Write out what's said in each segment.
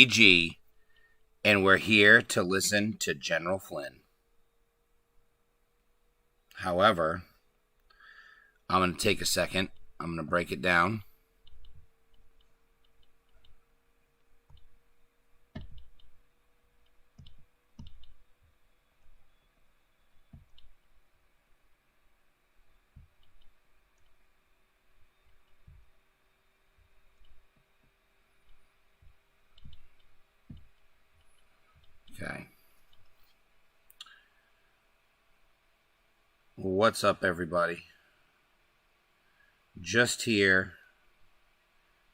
PG, and we're here to listen to General Flynn. However, I'm going to take a second. I'm going to break it down. Okay. What's up, everybody? Just here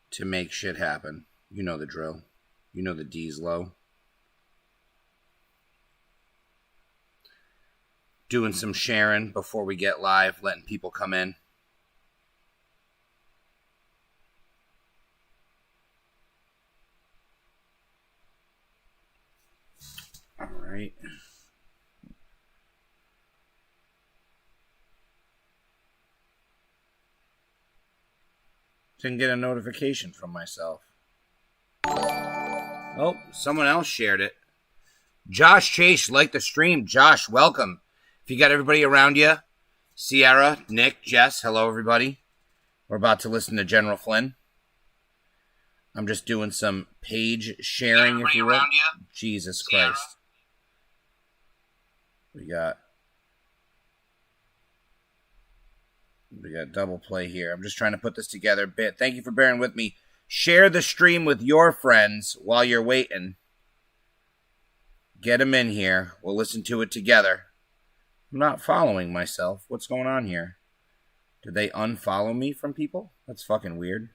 to make shit happen. You know the drill. You know the D's low. Doing some sharing before we get live, letting people come in. All right. Didn't get a notification from myself. Oh, someone else shared it. Josh Chase liked the stream. Josh, welcome. If you got everybody around you, Sierra, Nick, Jess, hello everybody. We're about to listen to General Flynn. I'm just doing some page sharing, if you will. Jesus Christ. We got double play here. I'm just trying to put this together a bit. Thank you for bearing with me. Share the stream with your friends while you're waiting. Get them in here. We'll listen to it together. I'm not following myself. What's going on here? Did they unfollow me from people? That's fucking weird.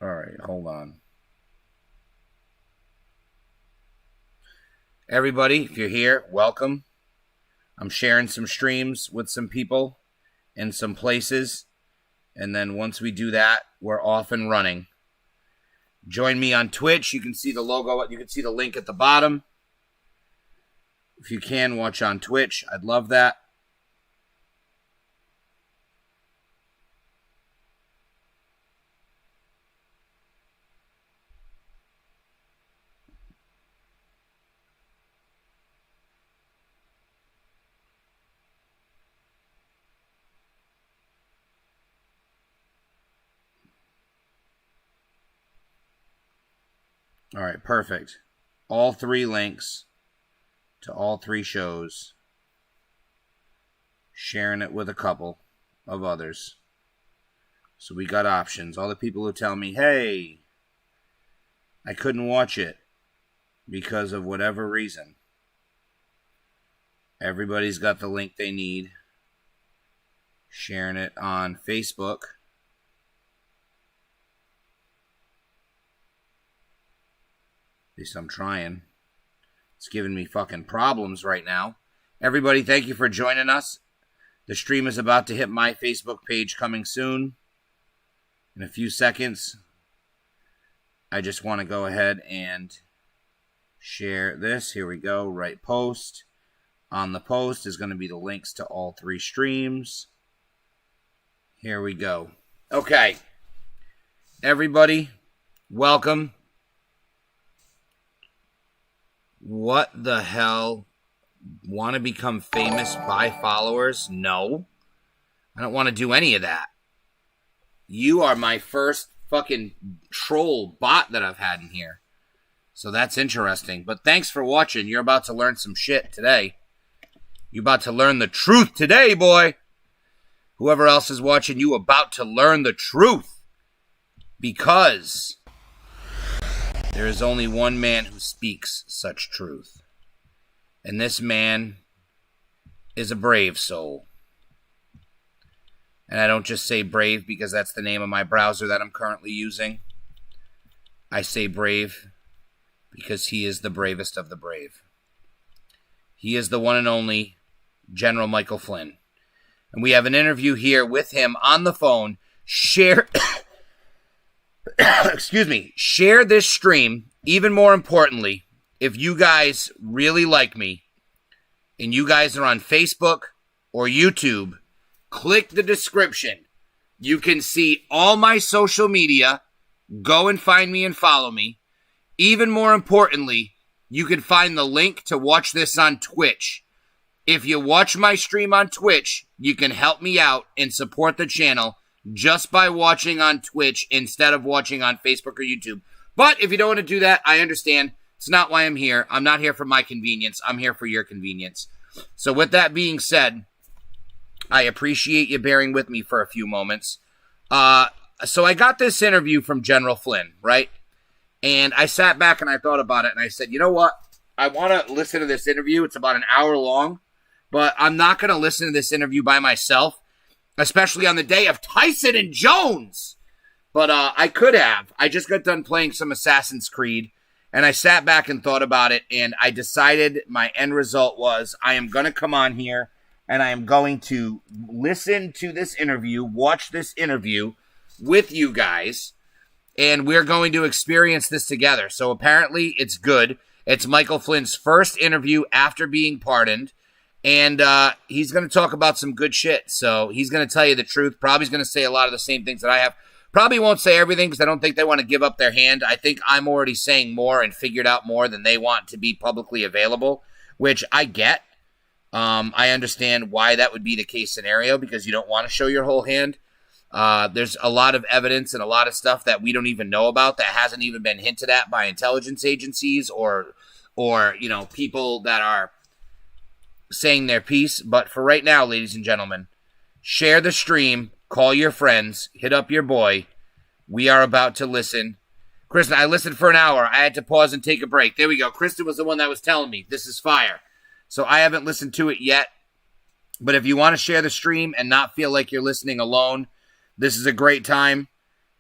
All right, hold on. Everybody, if you're here, welcome. I'm sharing some streams with some people in some places. And then once we do that, we're off and running. Join me on Twitch. You can see the logo. You can see the link at the bottom. If you can, watch on Twitch. I'd love that. All right, perfect. All three links to all three shows. Sharing it with a couple of others. So we got options. All the people who tell me, hey, I couldn't watch it because of whatever reason. Everybody's got the link they need. Sharing it on Facebook. At least I'm trying. It's giving me fucking problems right now. Everybody, thank you for joining us. The stream is about to hit my Facebook page coming soon. In a few seconds. I just want to go ahead and share this. Here we go. Right post. On the post is going to be the links to all three streams. Here we go. Okay. Everybody, welcome. What the hell? Want to become famous by followers? No. I don't want to do any of that. You are my first fucking troll bot that I've had in here. So that's interesting. But thanks for watching. You're about to learn some shit today. You're about to learn the truth today, boy. Whoever else is watching, you about to learn the truth. Because there is only one man who speaks such truth. And this man is a brave soul. And I don't just say brave because that's the name of my browser that I'm currently using. I say brave because he is the bravest of the brave. He is the one and only General Michael Flynn. And we have an interview here with him on the phone. Share share this stream. Even more importantly, if you guys really like me and you guys are on Facebook or YouTube, click the description. You can see all my social media. Go and find me and follow me. Even more importantly, you can find the link to watch this on Twitch. If you watch my stream on Twitch, you can help me out and support the channel just by watching on Twitch instead of watching on Facebook or YouTube. But if you don't want to do that, I understand. It's not why I'm here. I'm not here for my convenience. I'm here for your convenience. So with that being said, I appreciate you bearing with me for a few moments. So I got this interview from General Flynn, right? And I sat back and I thought about it, and I said, you know what? I want to listen to this interview. It's about an hour long, but I'm not going to listen to this interview by myself, especially on the day of Tyson and Jones. But I could have. I just got done playing some Assassin's Creed, and I sat back and thought about it, and I decided my end result was I am going to come on here, and I am going to listen to this interview, watch this interview with you guys, and we're going to experience this together. So apparently it's good. It's Michael Flynn's first interview after being pardoned, and he's going to talk about some good shit. So he's going to tell you the truth. Probably going to say a lot of the same things that I have. Probably won't say everything because I don't think they want to give up their hand. I think I'm already saying more and figured out more than they want to be publicly available, which I get. I understand why that would be the case scenario because you don't want to show your whole hand. There's a lot of evidence and a lot of stuff that we don't even know about that hasn't even been hinted at by intelligence agencies or people that are saying their piece. But for right now, ladies and gentlemen, share the stream, call your friends, hit up your boy. We are about to listen. Kristen, I listened for an hour. I had to pause and take a break. There we go. Kristen was the one that was telling me this is fire. So I haven't listened to it yet. But if you want to share the stream and not feel like you're listening alone, this is a great time.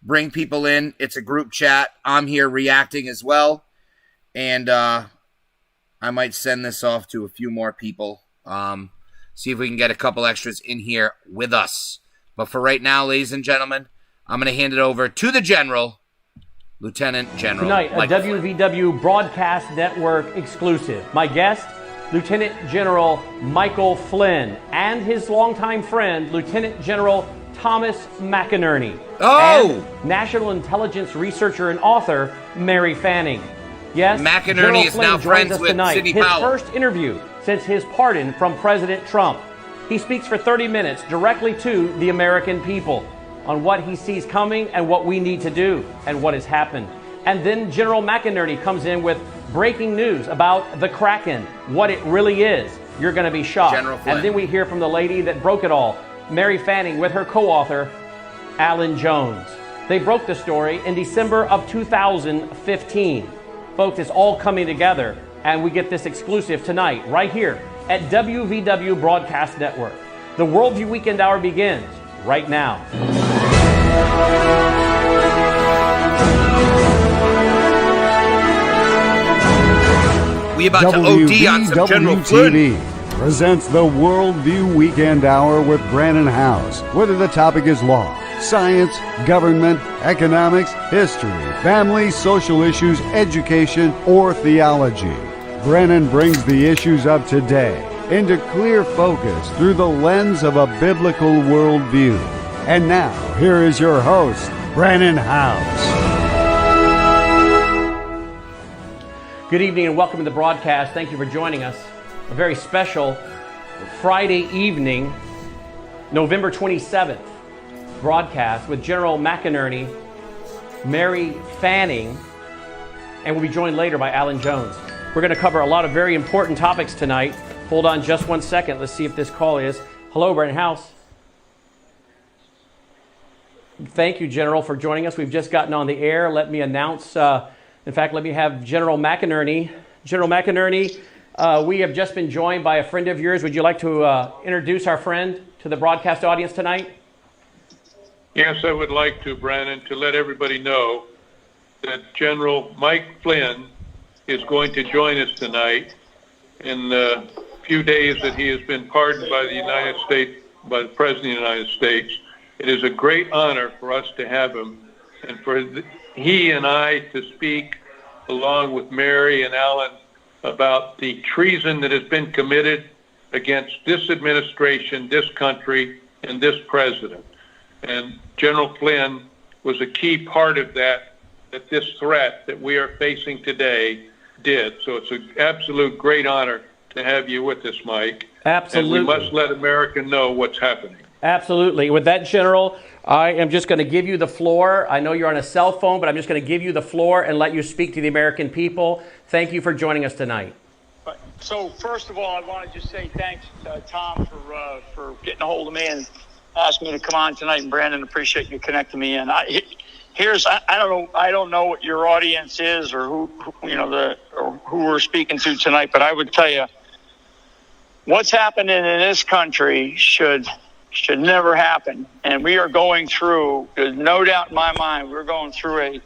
Bring people in. It's a group chat. I'm here reacting as well. And I might send this off to a few more people. See if we can get a couple extras in here with us. But for right now, ladies and gentlemen, I'm going to hand it over to the General, Lieutenant General. Tonight, a WVW Broadcast Network exclusive. My guest, Lieutenant General Michael Flynn, and his longtime friend, Lieutenant General Thomas McInerney, and National Intelligence researcher and author Mary Fanning. Yes, McInerney is now friends with Sidney Powell. His first interview since his pardon from President Trump. He speaks for 30 minutes directly to the American people on what he sees coming and what we need to do and what has happened. And then General McInerney comes in with breaking news about the Kraken, what it really is. You're going to be shocked. And then we hear from the lady that broke it all, Mary Fanning, with her co-author, Alan Jones. They broke the story in December of 2015. Folks, it's all coming together, and we get this exclusive tonight, right here at WVW Broadcast Network. The Worldview Weekend Hour begins right now. We about to OD on some General Flynn. Presents the Worldview Weekend Hour with Brandon House. Whether the topic is law, science, government, economics, history, family, social issues, education, or theology, Brennan brings the issues of today into clear focus through the lens of a biblical worldview. And now, here is your host, Brandon House. Good evening and welcome to the broadcast. Thank you for joining us. A very special Friday evening, November 27th broadcast with General McInerney, Mary Fanning, and we'll be joined later by Alan Jones. We're going to cover a lot of very important topics tonight. Hold on just one second. Let's see if this call is. Hello, Brandon House. Thank you, General, for joining us. We've just gotten on the air. Let me announce, in fact, let me have General McInerney. General McInerney, we have just been joined by a friend of yours. Would you like to introduce our friend to the broadcast audience tonight? Yes, I would like to, Brandon, to let everybody know that General Mike Flynn is going to join us tonight in the few days that he has been pardoned by the United States, by the President of the United States. It is a great honor for us to have him and for he and I to speak along with Mary and Alan about the treason that has been committed against this administration, this country, and this president. And General Flynn was a key part of that this threat that we are facing today did. So it's an absolute great honor to have you with us, Mike. Absolutely. And we must let America know what's happening. Absolutely. With that, General, I am just going to give you the floor. I know you're on a cell phone, but I'm just going to give you the floor and let you speak to the American people. Thank you for joining us tonight. So first of all, I want to just say thanks, Tom, for getting a hold of me and asking me to come on tonight. And Brandon, appreciate you connecting me in. I don't know what your audience is or who we're speaking to tonight, but I would tell you what's happening in this country should never happen. And we are going through, there's no doubt in my mind, we're going through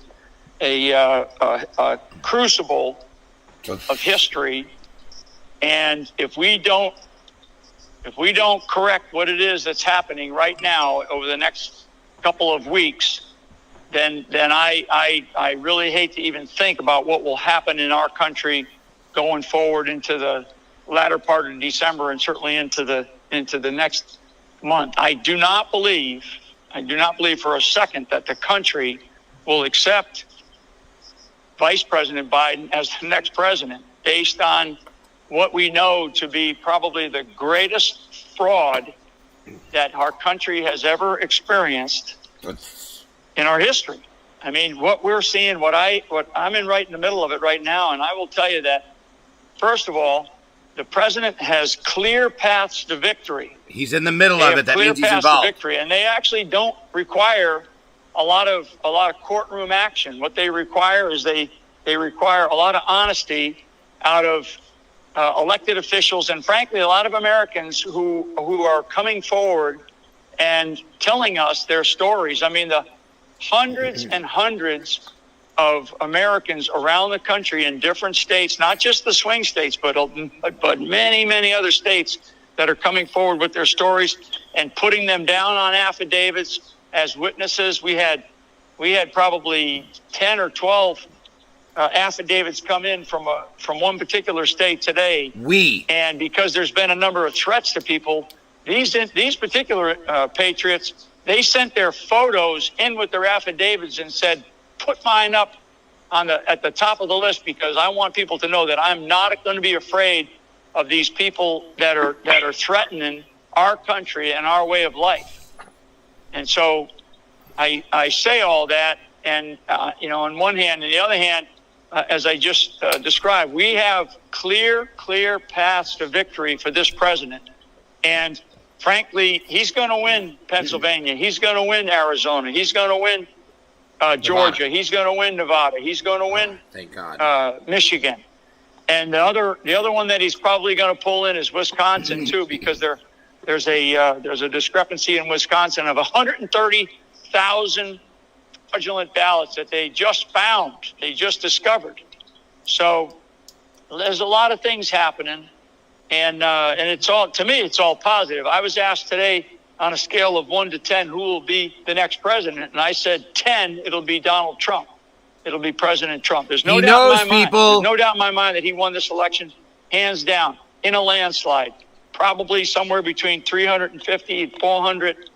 a crucible of history. And if we don't correct what it is that's happening right now over the next couple of weeks, then I really hate to even think about what will happen in our country going forward into the latter part of December and certainly into the next month. I do not believe for a second that the country will accept Vice President Biden as the next president based on what we know to be probably the greatest fraud that our country has ever experienced in our history. I mean, what we're seeing, what I'm in right in the middle of it right now, and I will tell you that, first of all, the president has clear paths to victory. He's in the middle of it. That means he's involved. Victory, and they actually don't require a lot of courtroom action. What they require is they require a lot of honesty out of elected officials and, frankly, a lot of Americans who are coming forward and telling us their stories. I mean, the hundreds and hundreds of Americans around the country in different states, not just the swing states, but many, many other states that are coming forward with their stories and putting them down on affidavits as witnesses. We had probably 10 or 12 affidavits come in from one particular state today. And because there's been a number of threats to people, these particular patriots, they sent their photos in with their affidavits and said, put mine up at the top of the list because I want people to know that I'm not going to be afraid of these people that are threatening our country and our way of life. And so I say all that, and on one hand, and the other hand, as I just described, we have clear paths to victory for this president. And frankly, he's going to win Pennsylvania. He's going to win Arizona. He's going to win Georgia. He's going to win Nevada. He's going to win thank God. Michigan. And the other one that he's probably going to pull in is Wisconsin too, because there's a discrepancy in Wisconsin of 130,000 fraudulent ballots that they just found. They just discovered. So there's a lot of things happening, and it's all, to me, it's all positive. I was asked today on a scale of 1 to 10 who will be the next president, and I said 10. It'll be Donald Trump. It'll be President Trump. There's no doubt in my mind. There's no doubt in my mind that he won this election hands down in a landslide, probably somewhere between 350 and 400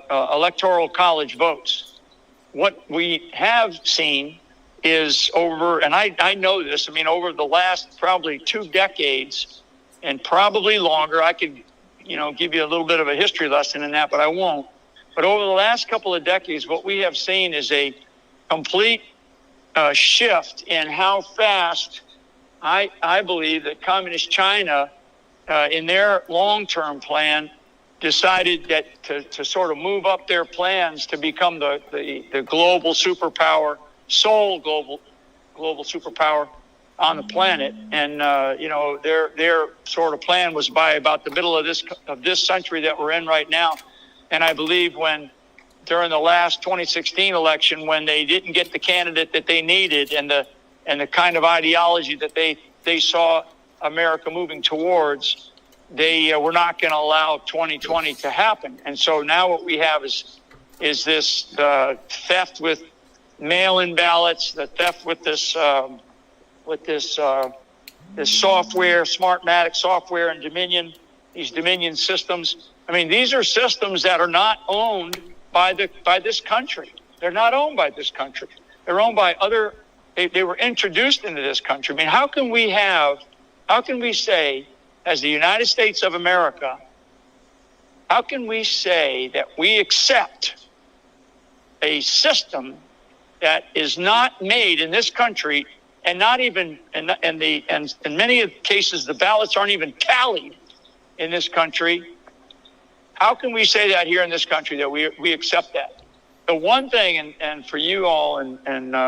electoral college votes. What we have seen is and I know this, I mean, over the last probably 2 decades and probably longer, I could, give you a little bit of a history lesson in that, but I won't. But over the last couple of decades, what we have seen is a complete shift in how fast I believe that Communist China, in their long-term plan, decided that to sort of move up their plans to become the global superpower, sole global superpower on the planet. And their sort of plan was by about the middle of this century that we're in right now. And I believe during the last 2016 election, when they didn't get the candidate that they needed and the kind of ideology that they saw America moving towards, they were not going to allow 2020 to happen. And so now what we have is this theft with mail-in ballots, the theft with this software, Smartmatic software and these Dominion systems. I mean, these are systems that are not owned by this country. They're not owned by this country. They're owned by other. They were introduced into this country. I mean, how can we say, as the United States of America, how can we say that we accept a system that is not made in this country, and not even and in many cases the ballots aren't even tallied in this country? How can we say that here in this country that we accept that? The one thing, and for you all and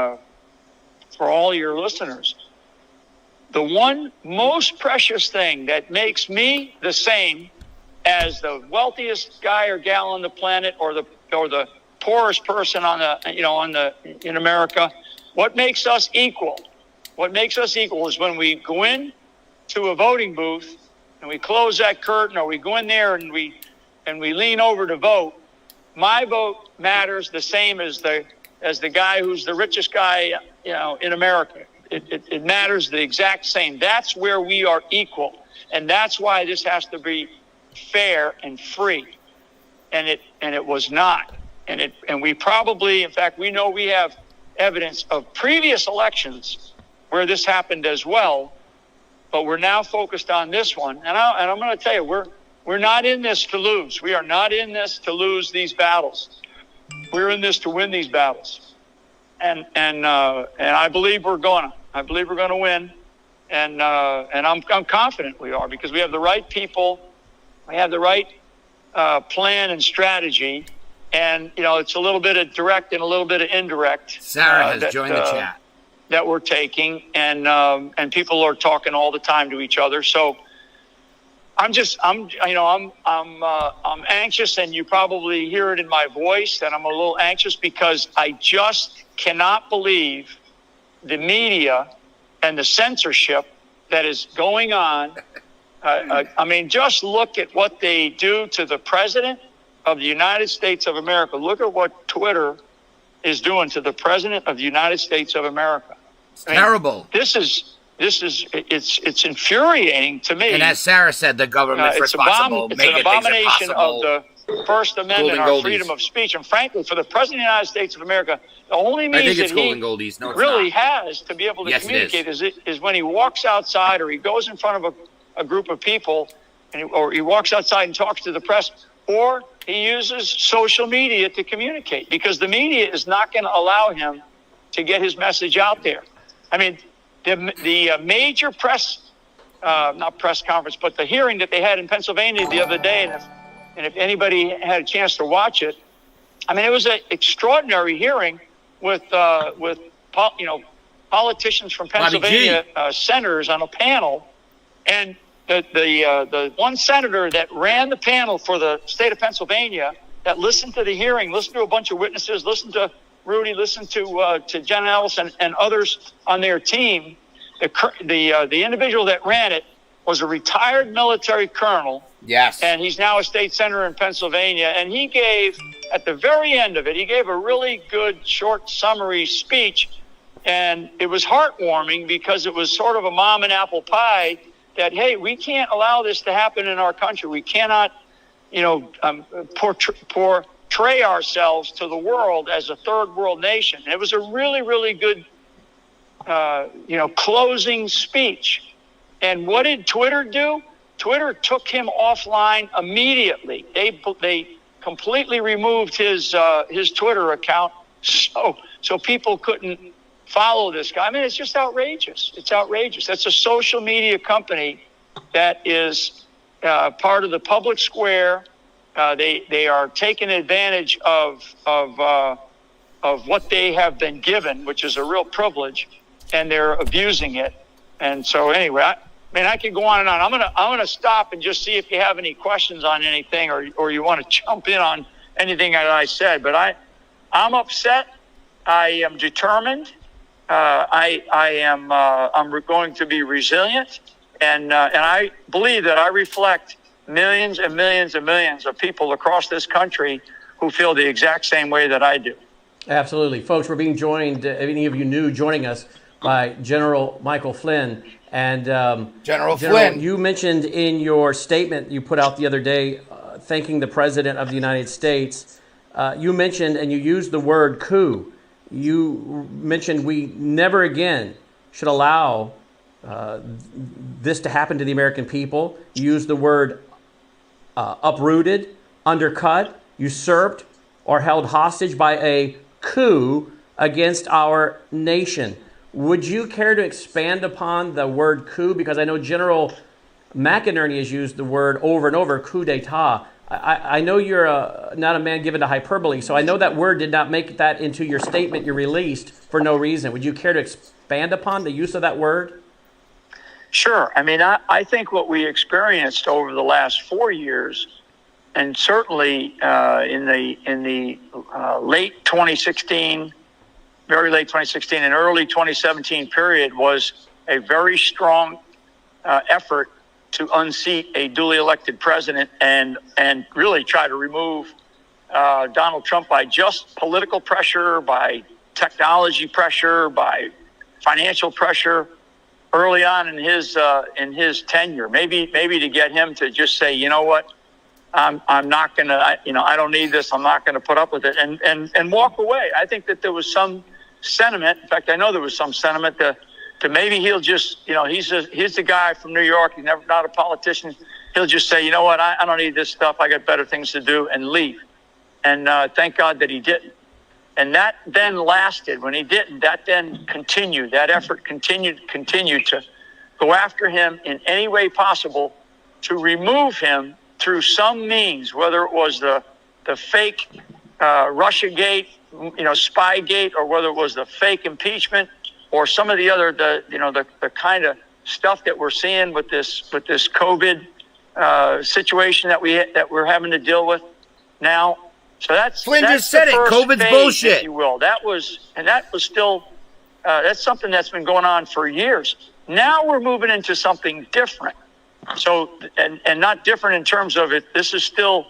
for all your listeners, the one most precious thing that makes me the same as the wealthiest guy or gal on the planet, or the poorest person in America, what makes us equal? What makes us equal is when we go in to a voting booth and we close that curtain, or we go in there and we lean over to vote. My vote matters the same as the guy who's the richest guy, in America. It matters the exact same. That's where we are equal, and that's why this has to be fair and free. And it was not. And we probably, in fact, we know we have evidence of previous elections where this happened as well, but we're now focused on this one. And I'm going to tell you, we're not in this to lose. We are not in this to lose these battles. We're in this to win these battles. And I believe we're going to win. And I'm confident we are, because we have the right people. We have the right plan and strategy. And, it's a little bit of direct and a little bit of indirect. Sarah has joined the chat. That we're taking. And people are talking all the time to each other. So I'm anxious, and you probably hear it in my voice that I'm a little anxious, because I just cannot believe the media and the censorship that is going on. Just look at what they do to the president of the United States of America. Look at what Twitter is doing to the president of the United States of America. It's terrible. It's infuriating to me. And as Sarah said, the government's responsible. It's an abomination of the First Amendment, our freedom of speech. And frankly, for the President of the United States of America, the only means that he really has to be able to communicate is when he walks outside, or he goes in front of a group of people, or he walks outside and talks to the press, or he uses social media to communicate, because the media is not going to allow him to get his message out there. I mean, the major not press conference, but the hearing that they had in Pennsylvania the other day, and if anybody had a chance to watch it, I mean, it was an extraordinary hearing with politicians from Pennsylvania, senators on a panel, and the one senator that ran the panel for the state of Pennsylvania, that listened to the hearing, listened to a bunch of witnesses, listened to Rudy, listened to Jen Ellis and others on their team. The individual that ran it was a retired military colonel. Yes. And he's now a state senator in Pennsylvania. And he gave, at the very end of it, he gave a really good short summary speech. And it was heartwarming, because it was sort of a mom and apple pie that, hey, we can't allow this to happen in our country. We cannot, portray ourselves to the world as a third world nation. And it was a really, really good, closing speech. And what did Twitter do? Twitter took him offline immediately. They completely removed his Twitter account, so people couldn't follow this guy. I mean, it's just outrageous. It's outrageous. That's a social media company that is part of the public square. They are taking advantage of what they have been given, which is a real privilege, and they're abusing it. And so anyway, I could go on and on. I'm gonna stop and just see if you have any questions on anything, or you want to jump in on anything that I said. But I'm upset. I am determined. I'm going to be resilient, and I believe that I reflect millions and millions and millions of people across this country who feel the exact same way that I do. Absolutely. Folks, we're being joined, any of you new joining us, by General Michael Flynn. And General Flynn, you mentioned in your statement you put out the other day, thanking the President of the United States you mentioned and you used the word coup. You mentioned we never again should allow this to happen to the American people. You used the word uprooted, undercut, usurped, or held hostage by a coup against our nation. Would you care to expand upon the word coup? Because I know General McInerney has used the word over and over, coup d'etat. I know you're not a man given to hyperbole, so I know that word did not make that into your statement you released for no reason. Would you care to expand upon the use of that word? Sure. I mean, I think what we experienced over the last 4 years, and certainly in the late 2016, very late 2016 and early 2017 period, was a very strong effort to unseat a duly elected president and really try to remove Donald Trump by just political pressure, by technology pressure, by financial pressure early on in his tenure. Maybe to get him to just say, you know what, I'm not going to, I don't need this. I'm not going to put up with it and walk away. I think that there was some sentiment. In fact, I know there was some sentiment to maybe he'll just, he's the guy from New York. He's not a politician. He'll just say, you know what, I don't need this stuff. I got better things to do, and leave. And thank God that he didn't. And that then lasted. When he didn't, that then continued. That effort continued to go after him in any way possible to remove him through some means, whether it was the fake Russiagate, Spygate, or whether it was the fake impeachment, or some of the other, the kind of stuff that we're seeing with this COVID situation that we're having to deal with now. So Flynn just said it. COVID's phase, bullshit. if you will. That was still that's something that's been going on for years. Now we're moving into something different. So and not different in terms of it. This is still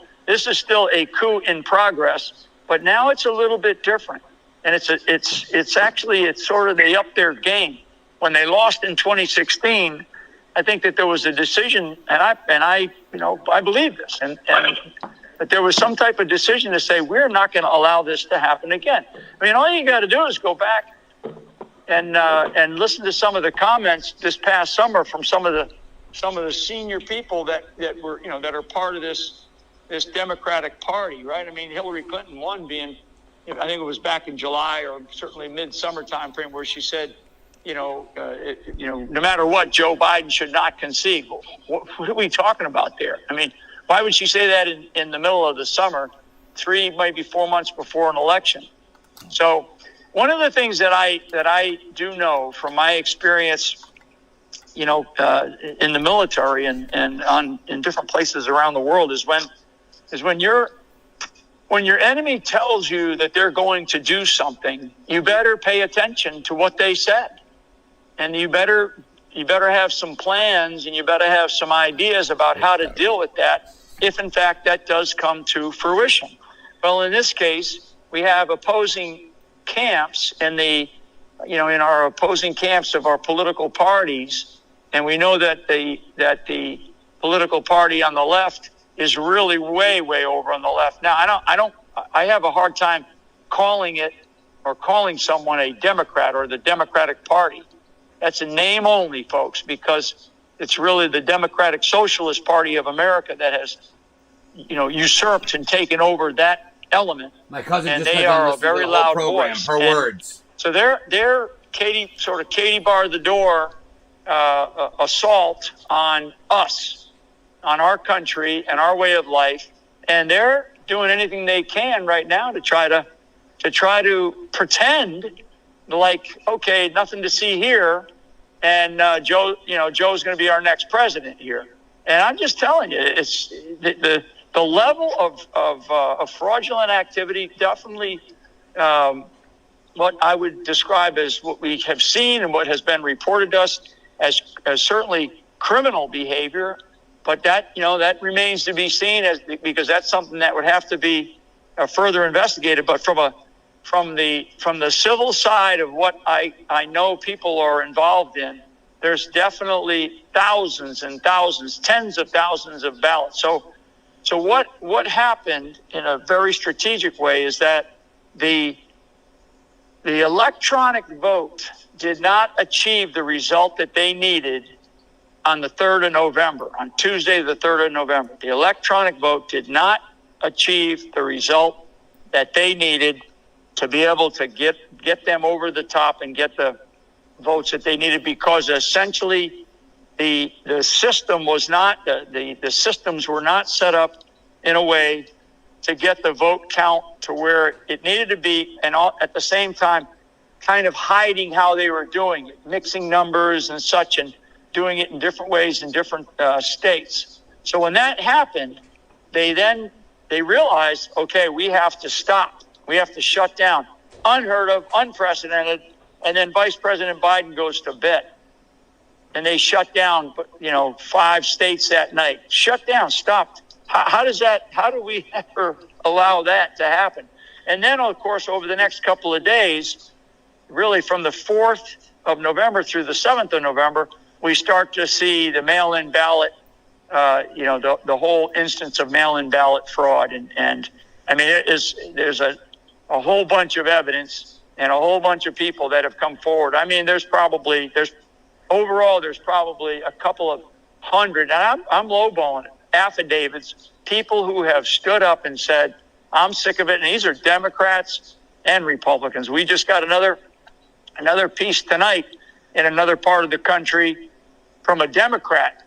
a coup in progress, but now it's a little bit different. And it's actually sort of they upped their game. When they lost in 2016, I think that there was a decision, and I believe this, and that there was some type of decision to say we're not going to allow this to happen again. I mean, all you got to do is go back and listen to some of the comments this past summer from some of the senior people that were that are part of this Democratic Party, right? I mean, Hillary Clinton won being. I think it was back in July or certainly mid-summer time frame where she said, no matter what, Joe Biden should not concede. What are we talking about there? I mean, why would she say that in the middle of the summer, 3, maybe 4 months before an election? So one of the things that I do know from my experience, in the military and in different places around the world is when your enemy tells you that they're going to do something, you better pay attention to what they said. And you better have some plans, and you better have some ideas about how to deal with that if, in fact, that does come to fruition. Well, in this case, we have opposing camps in our opposing camps of our political parties, and we know that the political party on the left is really way, way over on the left. Now, I have a hard time calling someone a Democrat or the Democratic Party. That's a name only, folks, because it's really the Democratic Socialist Party of America that has, usurped and taken over that element. My cousin and just they got are done a listening to very the whole loud program, voice. her words. So they're Katie bar the door assault on us, on our country and our way of life, and they're doing anything they can right now to try to pretend like, okay, nothing to see here, and Joe's going to be our next president here. And I'm just telling you, it's the level of fraudulent activity, definitely what I would describe as what we have seen and what has been reported to us as certainly criminal behavior. But that remains to be seen because that's something that would have to be further investigated. But from the civil side of what I know people are involved in, there's definitely thousands and thousands, tens of thousands of ballots. So So what happened in a very strategic way is that the electronic vote did not achieve the result that they needed on the 3rd of November, on Tuesday, the 3rd of November. The electronic vote did not achieve the result that they needed to be able to get them over the top and get the votes that they needed, because essentially the system was not, the systems were not set up in a way to get the vote count to where it needed to be, and at the same time kind of hiding how they were doing it, mixing numbers and such, and doing it in different ways in different states. So when that happened, they realized, okay, we have to stop. We have to shut down. Unheard of, unprecedented. And then Vice President Biden goes to bed. And they shut down, 5 states that night. Shut down, stopped. How do we ever allow that to happen? And then, of course, over the next couple of days, really from the 4th of November through the 7th of November, we start to see the mail-in ballot, the whole instance of mail-in ballot fraud. And I mean, there's a whole bunch of evidence and a whole bunch of people that have come forward. I mean, there's probably a couple of hundred, and I'm lowballing it, affidavits, people who have stood up and said, I'm sick of it. And these are Democrats and Republicans. We just got another piece tonight in another part of the country from a Democrat,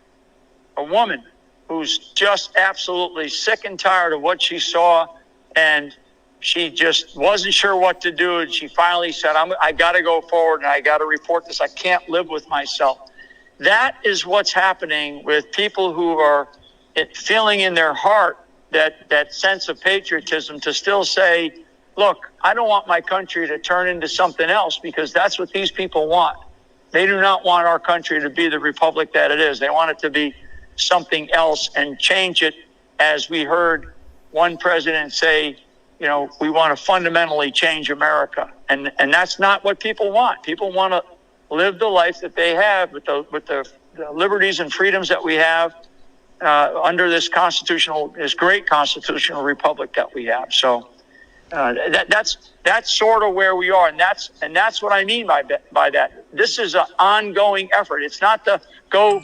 a woman who's just absolutely sick and tired of what she saw, and she just wasn't sure what to do, and she finally said, I got to go forward and I got to report this. I can't live with myself. That is what's happening with people who are feeling in their heart that sense of patriotism to still say, look, I don't want my country to turn into something else, because that's what these people want. They do not want our country to be the republic that it is. They want it to be something else and change it, as we heard one president say, we want to fundamentally change America. And that's not what people want. People want to live the life that they have with the liberties and freedoms that we have under this great constitutional republic that we have. So that's sort of where we are, and that's what I mean by that. This is an ongoing effort. It's not the go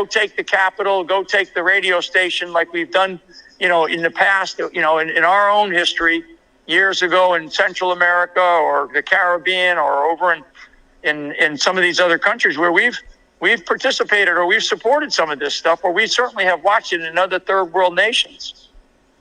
take the Capitol, go take the radio station like we've done, in the past, in our own history years ago in Central America or the Caribbean or over in some of these other countries where we've participated or we've supported some of this stuff, or we certainly have watched it in other third world nations.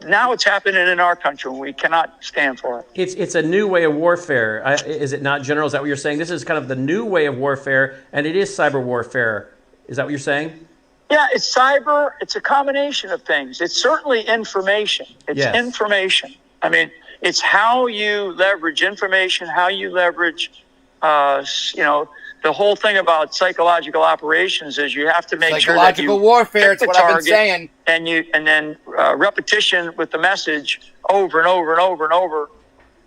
Now it's happening in our country, and we cannot stand for it. It's a new way of warfare, is it not, General? Is that what you're saying? This is kind of the new way of warfare, and it is cyber warfare. Is that what you're saying? Yeah, it's cyber. It's a combination of things. It's certainly information. It's information. I mean, it's how you leverage information, how you leverage, the whole thing about psychological operations is you have to make sure that you warfare. It's what I've been saying. And then repetition with the message over and over and over and over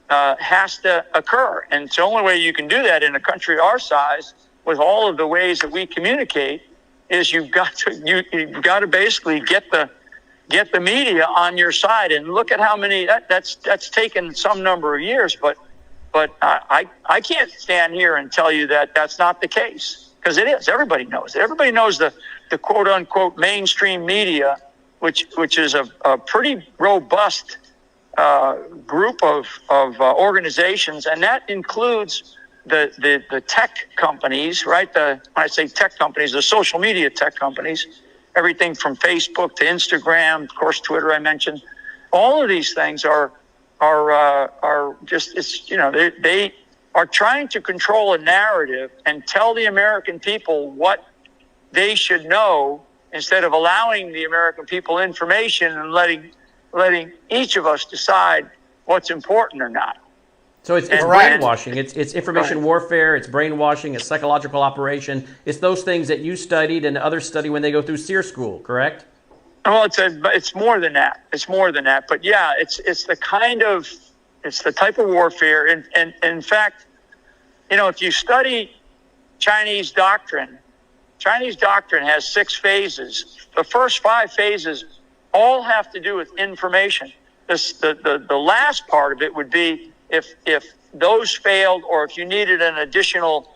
has to occur. And it's the only way you can do that in a country our size, with all of the ways that we communicate, is you've got to basically get the media on your side. And look at how many that's taken some number of years, but I can't stand here and tell you that that's not the case, because it is. Everybody knows it. Everybody knows the quote unquote mainstream media, which is a pretty robust group of organizations, and that includes the tech companies, right? When I say tech companies, the social media tech companies, everything from Facebook to Instagram, of course, Twitter, I mentioned. All of these things are just, they are trying to control a narrative and tell the American people what they should know, instead of allowing the American people information and letting each of us decide what's important or not. So it's brainwashing. It's information warfare. It's brainwashing. It's psychological operation. It's those things that you studied and others study when they go through SEER school, correct? Well, it's more than that. It's more than that. But yeah, it's the type of warfare. And in fact, if you study Chinese doctrine has 6 phases. The first 5 phases all have to do with information. The last part of it would be if those failed, or if you needed an additional,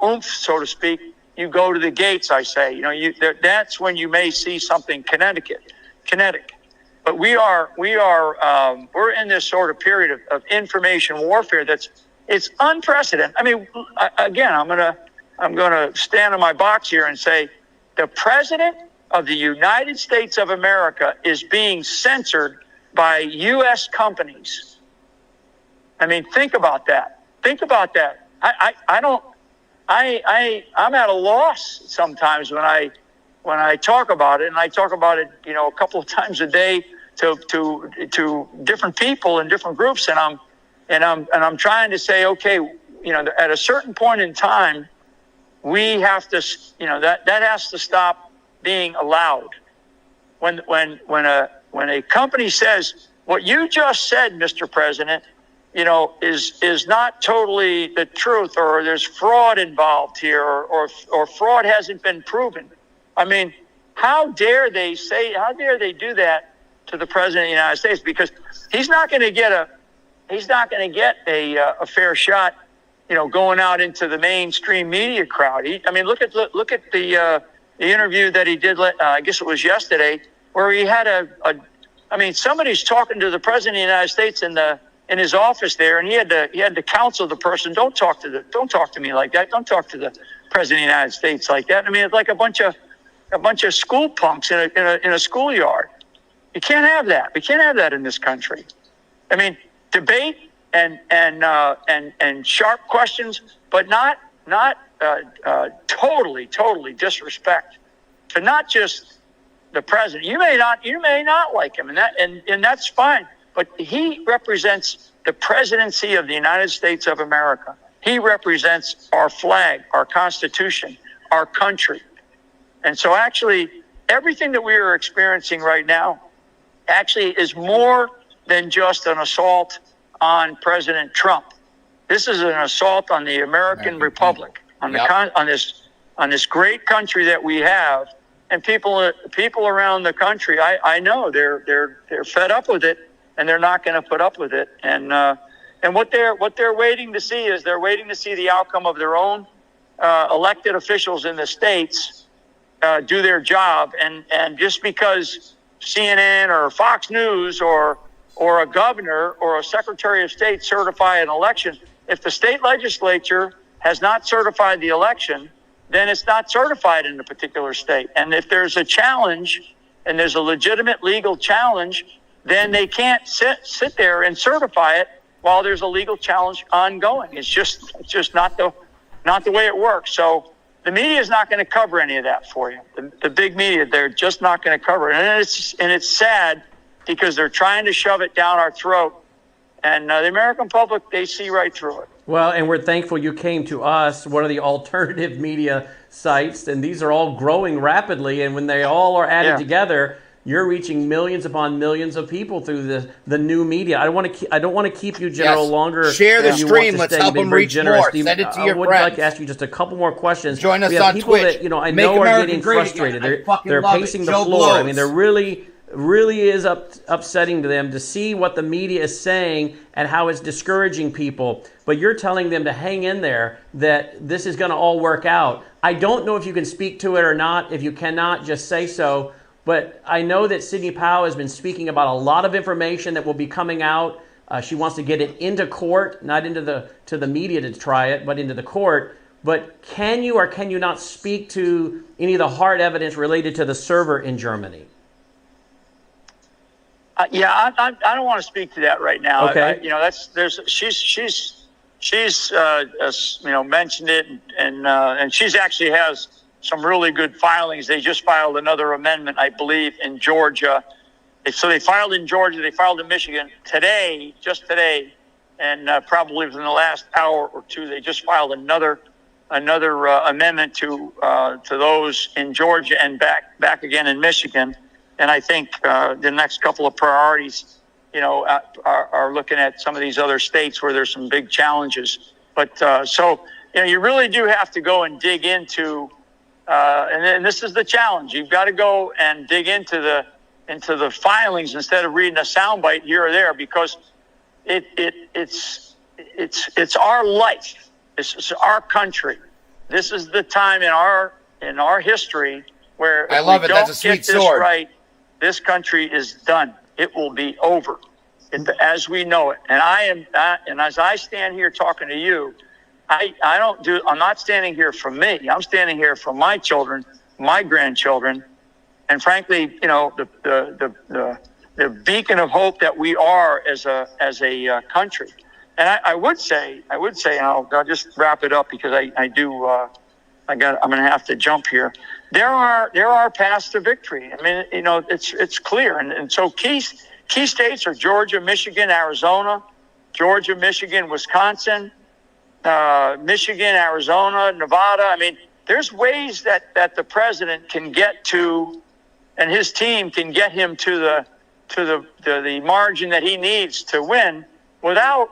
oomph, so to speak, you go to the gates, I say. That's when you may see something kinetic. But we're in this sort of period of information warfare it's unprecedented. I mean, again, I'm gonna stand in my box here and say the president of the United States of America is being censored by U.S. companies. I mean, think about that. I'm at a loss sometimes when I talk about it, and I talk about it, a couple of times a day to different people and different groups, and I'm trying to say, okay, at a certain point in time, we have to, that has to stop being allowed. When a company says what you just said, Mr. President, is not totally the truth, or there's fraud involved here, or fraud hasn't been proven. I mean, how dare they do that to the President of the United States? Because he's not going to get a fair shot, going out into the mainstream media crowd. Look at the interview that he did. I guess it was yesterday, where he had somebody's talking to the President of the United States in his office there, and he had to counsel the person. Don't talk to me like that. Don't talk to the President of the United States like that. I mean, it's like a bunch of school punks in a schoolyard. You can't have that. We can't have that in this country. I mean, debate and sharp questions, but not totally disrespect to not just the president. You may not like him, and that's fine. But he represents the presidency of the United States of America. He represents our flag, our Constitution, our country. And so actually, everything that we are experiencing right now actually is more than just an assault on President Trump. This is an assault on the American Republic, on this great country that we have. And people around the country, I know they're fed up with it, and they're not going to put up with it. And what they're waiting to see is the outcome of their own elected officials in the states do their job. And just because CNN or Fox News or a governor or a secretary of state certify an election, if the state legislature has not certified the election, then it's not certified in a particular state. And if there's a challenge, and there's a legitimate legal challenge, then they can't sit there and certify it while there's a legal challenge ongoing. It's just not the way it works. So the media is not going to cover any of that for you. The big media, they're just not going to cover it. And it's sad, because they're trying to shove it down our throat. And the American public, they see right through it. Well, and we're thankful you came to us, one of the alternative media sites, and these are all growing rapidly. And when they all are added together, you're reaching millions upon millions of people through the new media. I don't want to keep you, General, longer. Share the stream. Let's help them reach more. Send it to your friends. I would like to ask you just a couple more questions. Join us on people Twitch. That I know are getting frustrated. They're pacing the floor. I mean, they're really is upsetting to them to see what the media is saying and how it's discouraging people. But you're telling them to hang in there, that this is going to all work out. I don't know if you can speak to it or not. If you cannot, just say so. But I know that Sidney Powell has been speaking about a lot of information that will be coming out. She wants to get it into court, not into the media to try it, but into the court. But can you or can you not speak to any of the hard evidence related to the server in Germany? I don't want to speak to that right now. Okay. She's mentioned it, and she's actually has some really good filings. They just filed another amendment, I believe, in Georgia. So they filed in Georgia, they filed in Michigan just today, and probably within the last hour or two, they just filed another amendment to those in Georgia and back again in Michigan. And I think the next couple of priorities, are looking at some of these other states where there's some big challenges. But you really do have to go and dig into, and this is the challenge. You've got to go and dig into into the filings instead of reading a soundbite here or there, because it's our life. This is our country. This is the time in our history where if we don't get this right, this country is done. It will be over as we know it. And and as I stand here talking to you, I'm not standing here for me. I'm standing here for my children, my grandchildren, and frankly, the beacon of hope that we are as a country. And I would say, and I'll just wrap it up because I'm going to have to jump here. There are paths to victory. I mean, it's clear. And so key states are Georgia, Michigan, Arizona, Georgia, Michigan, Wisconsin, Michigan, Arizona, Nevada. I mean, there's ways that the president can get to, and his team can get him to the margin that he needs to win without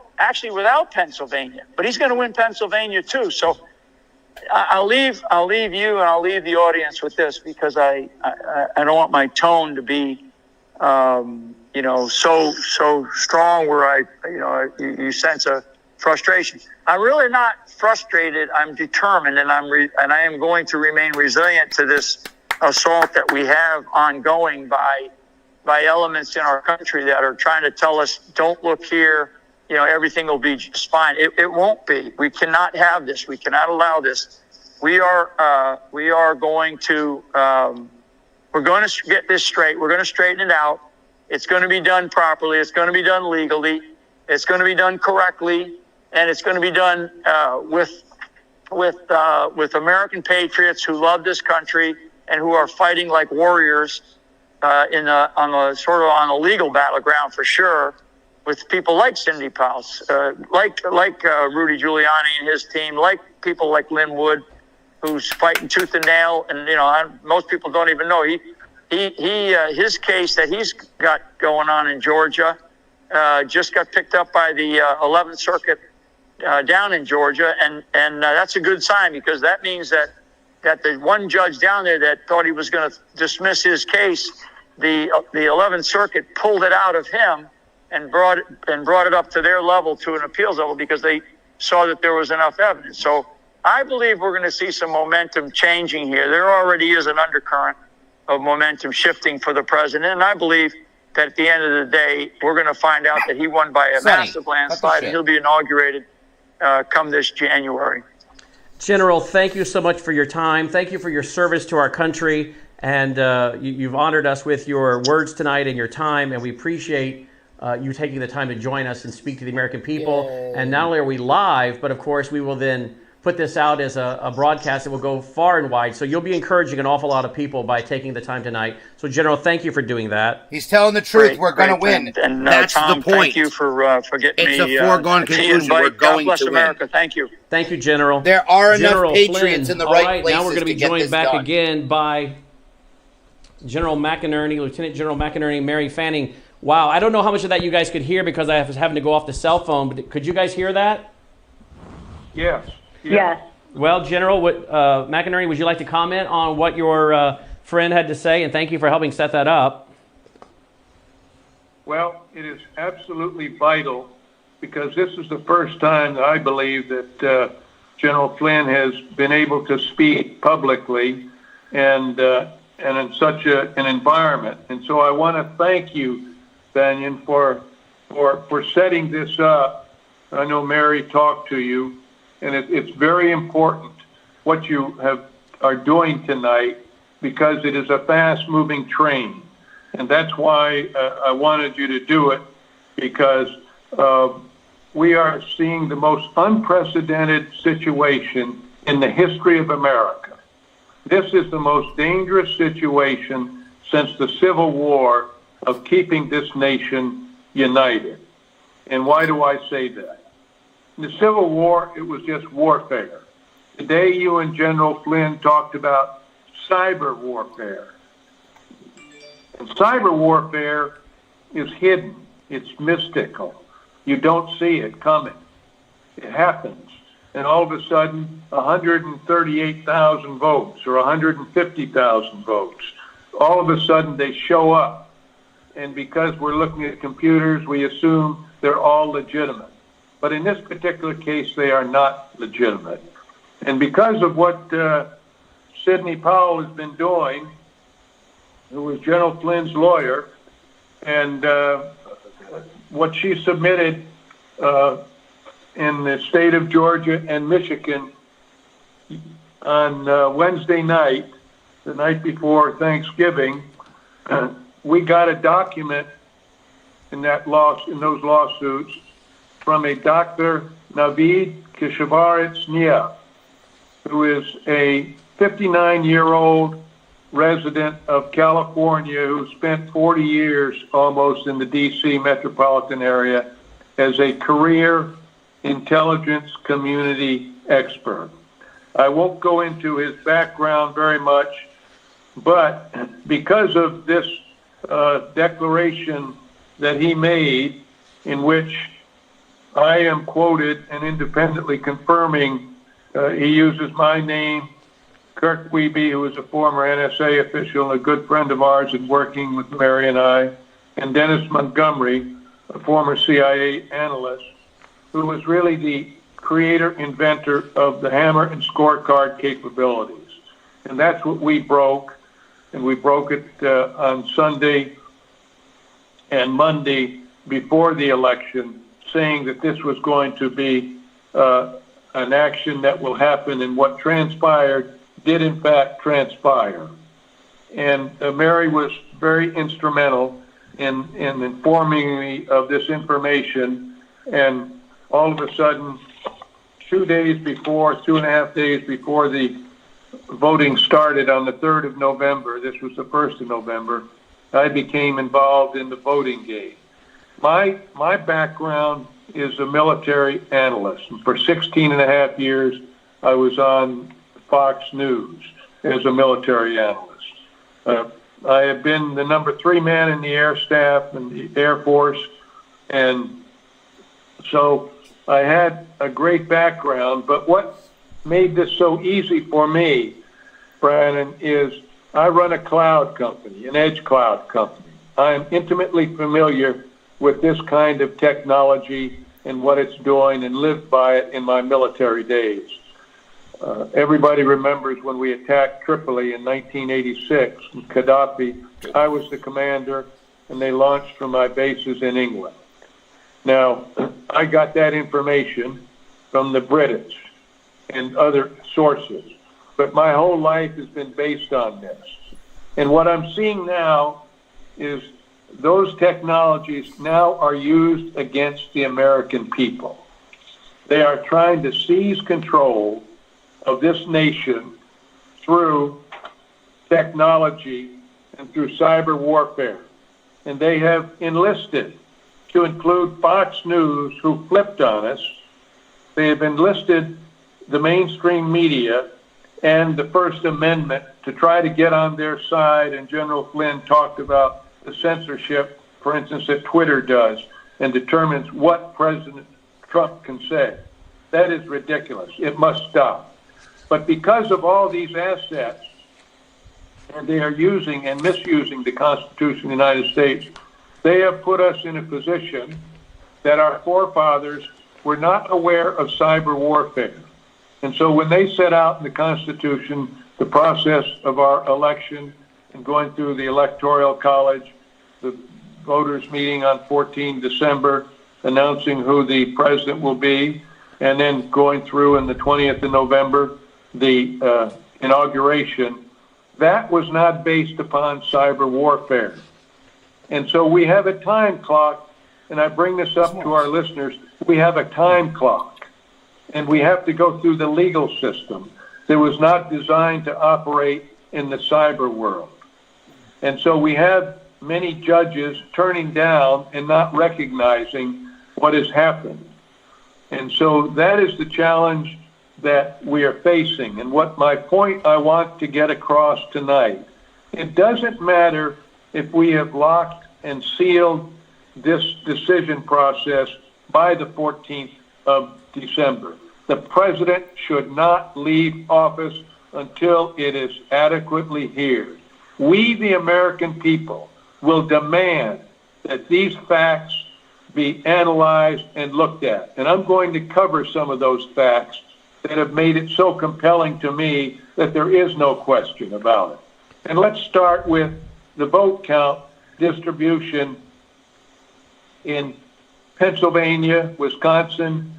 Pennsylvania. But he's going to win Pennsylvania too. So I'll leave you and I'll leave the audience with this, because I don't want my tone to be so strong where you sense a frustration. I'm really not frustrated. I'm determined, and I am going to remain resilient to this assault that we have ongoing by elements in our country that are trying to tell us, don't look here, everything will be just fine. It won't be. We cannot have this. We cannot allow this. We are going to we're going to get this straight. We're going to straighten it out. It's going to be done properly. It's going to be done legally. It's going to be done correctly, and it's going to be done with American patriots who love this country and who are fighting like warriors on the legal battleground for sure, with people like Cindy Pals, like Rudy Giuliani and his team, like people like Lynn Wood, who's fighting tooth and nail. And most people don't even know his case that he's got going on in Georgia just got picked up by the 11th Circuit down in Georgia, and that's a good sign, because that means that the one judge down there that thought he was going to dismiss his case, the 11th Circuit pulled it out of him and brought it up to their level, to an appeals level, because they saw that there was enough evidence. So I believe we're going to see some momentum changing here. There already is an undercurrent of momentum shifting for the president, and I believe that at the end of the day, we're going to find out that he won by a massive landslide, and he'll be inaugurated come this January. General, thank you so much for your time. Thank you for your service to our country, and you've honored us with your words tonight and your time, and we appreciate you taking the time to join us and speak to the American people. Yay. And not only are we live, but of course we will then put this out as a broadcast that will go far and wide. So you'll be encouraging an awful lot of people by taking the time tonight. So, General, thank you for doing that. He's telling the truth. We're going to win. And that's Tom, the point. Thank you for getting me. It's a foregone conclusion. We're going God bless to America. win. Thank you. Thank you, General. There are General enough patriots Flynn. in the All right places. Now we're going to be joined back done. again by General McInerney, Lieutenant General McInerney, Mary Fanning. Wow, I don't know how much of that you guys could hear because I was having to go off the cell phone, but could you guys hear that? Yes. Yes. Well, General McInerney, would you like to comment on what your friend had to say? And thank you for helping set that up. Well, it is absolutely vital, because this is the first time that I believe that General Flynn has been able to speak publicly and in such an environment. And so I want to thank you, Banyan, for setting this up. I know Mary talked to you, and it's very important what you are doing tonight, because it is a fast-moving train. And that's why I wanted you to do it, because we are seeing the most unprecedented situation in the history of America. This is the most dangerous situation since the Civil War of keeping this nation united. And why do I say that? In the Civil War, it was just warfare. Today, you and General Flynn talked about cyber warfare. And cyber warfare is hidden. It's mystical. You don't see it coming. It happens. And all of a sudden, 138,000 votes or 150,000 votes, all of a sudden they show up and because we're looking at computers, we assume they're all legitimate. But in this particular case, they are not legitimate. And because of what Sidney Powell has been doing, who was General Flynn's lawyer, and what she submitted in the state of Georgia and Michigan on Wednesday night, the night before Thanksgiving, we got a document in those lawsuits from a Dr. Navid Keshavaretz-Nia, who is a 59-year-old resident of California who spent 40 years almost in the D.C. metropolitan area as a career intelligence community expert. I won't go into his background very much, but because of this declaration that he made, in which I am quoted and independently confirming, he uses my name, Kirk Wiebe, who is a former NSA official and a good friend of ours in working with Mary and I, and Dennis Montgomery, a former CIA analyst, who was really the creator, inventor of the hammer and scorecard capabilities. And that's what we broke, and we broke it on Sunday and Monday before the election, saying that this was going to be an action that will happen, and what transpired did in fact transpire. And Mary was very instrumental in informing me of this information, and all of a sudden, 2.5 days before the voting started on the 3rd of November, this was the 1st of November, I became involved in the voting game. My background is a military analyst, and for 16 and a half years, I was on Fox News as a military analyst. I have been the number 3 man in the Air Staff and the Air Force, and so I had a great background. But what made this so easy for me, Brandon, is I run a cloud company, an edge cloud company. I am intimately familiar with this kind of technology and what it's doing, and lived by it in my military days. Everybody remembers when we attacked Tripoli in 1986, and Gaddafi. I was the commander, and they launched from my bases in England. Now, I got that information from the British and other sources, but my whole life has been based on this. And what I'm seeing now is those technologies now are used against the American people. They are trying to seize control of this nation through technology and through cyber warfare. And they have enlisted, to include Fox News, who flipped on us. They have enlisted the mainstream media and the First Amendment to try to get on their side. And General Flynn talked about the censorship, for instance, that Twitter does and determines what President Trump can say. That is ridiculous. It must stop. But because of all these assets, and they are using and misusing the Constitution of the United States, they have put us in a position that our forefathers were not aware of cyber warfare. And so when they set out in the Constitution the process of our election and going through the Electoral College, the voters meeting on 14 December, announcing who the president will be, and then going through on the 20th of November, the inauguration, that was not based upon cyber warfare. And so we have a time clock, and I bring this up to our listeners, we have a time clock, and we have to go through the legal system that was not designed to operate in the cyber world. And so we have many judges turning down and not recognizing what has happened. And so that is the challenge that we are facing. And what my point I want to get across tonight, it doesn't matter if we have locked and sealed this decision process by the 14th of December. The president should not leave office until it is adequately heard. We, the American people, will demand that these facts be analyzed and looked at. And I'm going to cover some of those facts that have made it so compelling to me that there is no question about it. And let's start with the vote count distribution in Pennsylvania, Wisconsin,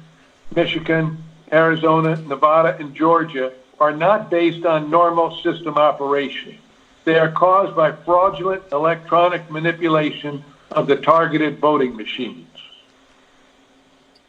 Michigan, Arizona, Nevada, and Georgia are not based on normal system operation. They are caused by fraudulent electronic manipulation of the targeted voting machines.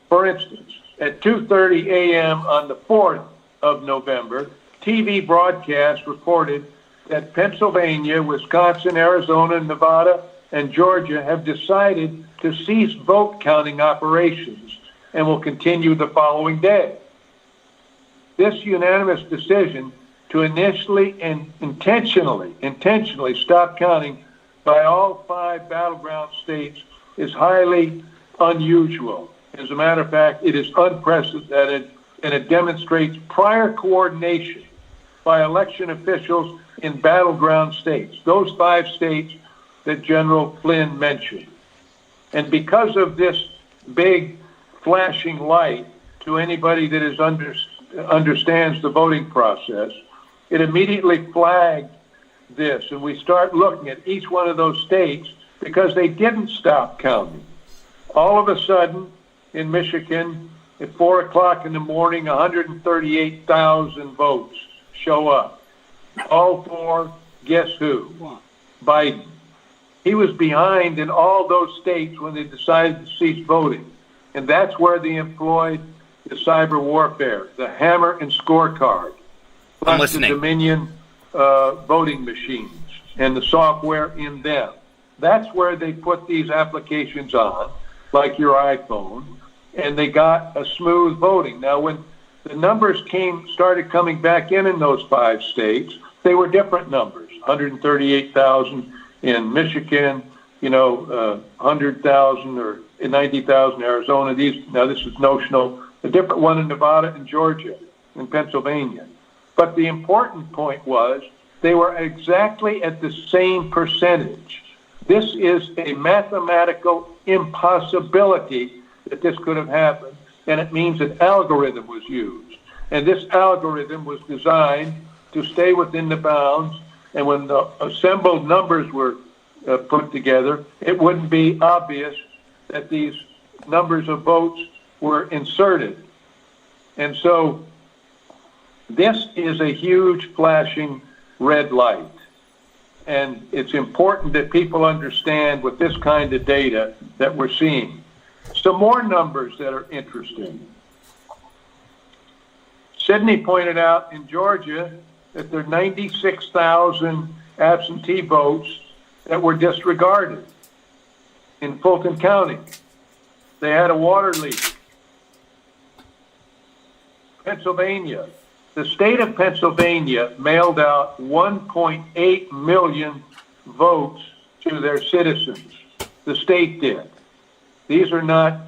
For instance, at 2:30 a.m. on the 4th of November, TV broadcast reported that Pennsylvania, Wisconsin, Arizona, Nevada, and Georgia have decided to cease vote counting operations and will continue the following day. This unanimous decision to initially and intentionally stop counting by all 5 battleground states is highly unusual. As a matter of fact, it is unprecedented, and it demonstrates prior coordination by election officials in battleground states, those 5 states that General Flynn mentioned. And because of this big flashing light to anybody that understands the voting process, it immediately flagged this, and we start looking at each one of those states because they didn't stop counting. All of a sudden, in Michigan, at 4 o'clock in the morning, 138,000 votes show up. All for, guess who? Biden. He was behind in all those states when they decided to cease voting. And that's where they employed the cyber warfare, the hammer and scorecard, plus the Dominion voting machines and the software in them. That's where they put these applications on, like your iPhone, and they got a smooth voting. Now, when the numbers started coming back in those 5 states, they were different numbers, 138,000 in Michigan, 100,000 or 90,000 Arizona. Now this is notional. A different one in Nevada and Georgia and Pennsylvania. But the important point was they were exactly at the same percentage. This is a mathematical impossibility that this could have happened, and it means an algorithm was used. And this algorithm was designed to stay within the bounds, and when the assembled numbers were put together, it wouldn't be obvious that these numbers of votes were inserted. And so this is a huge flashing red light. And it's important that people understand with this kind of data that we're seeing. Some more numbers that are interesting. Sidney pointed out in Georgia that there are 96,000 absentee votes that were disregarded in Fulton County. They had a water leak. Pennsylvania. The state of Pennsylvania mailed out 1.8 million votes to their citizens. The state did. These are not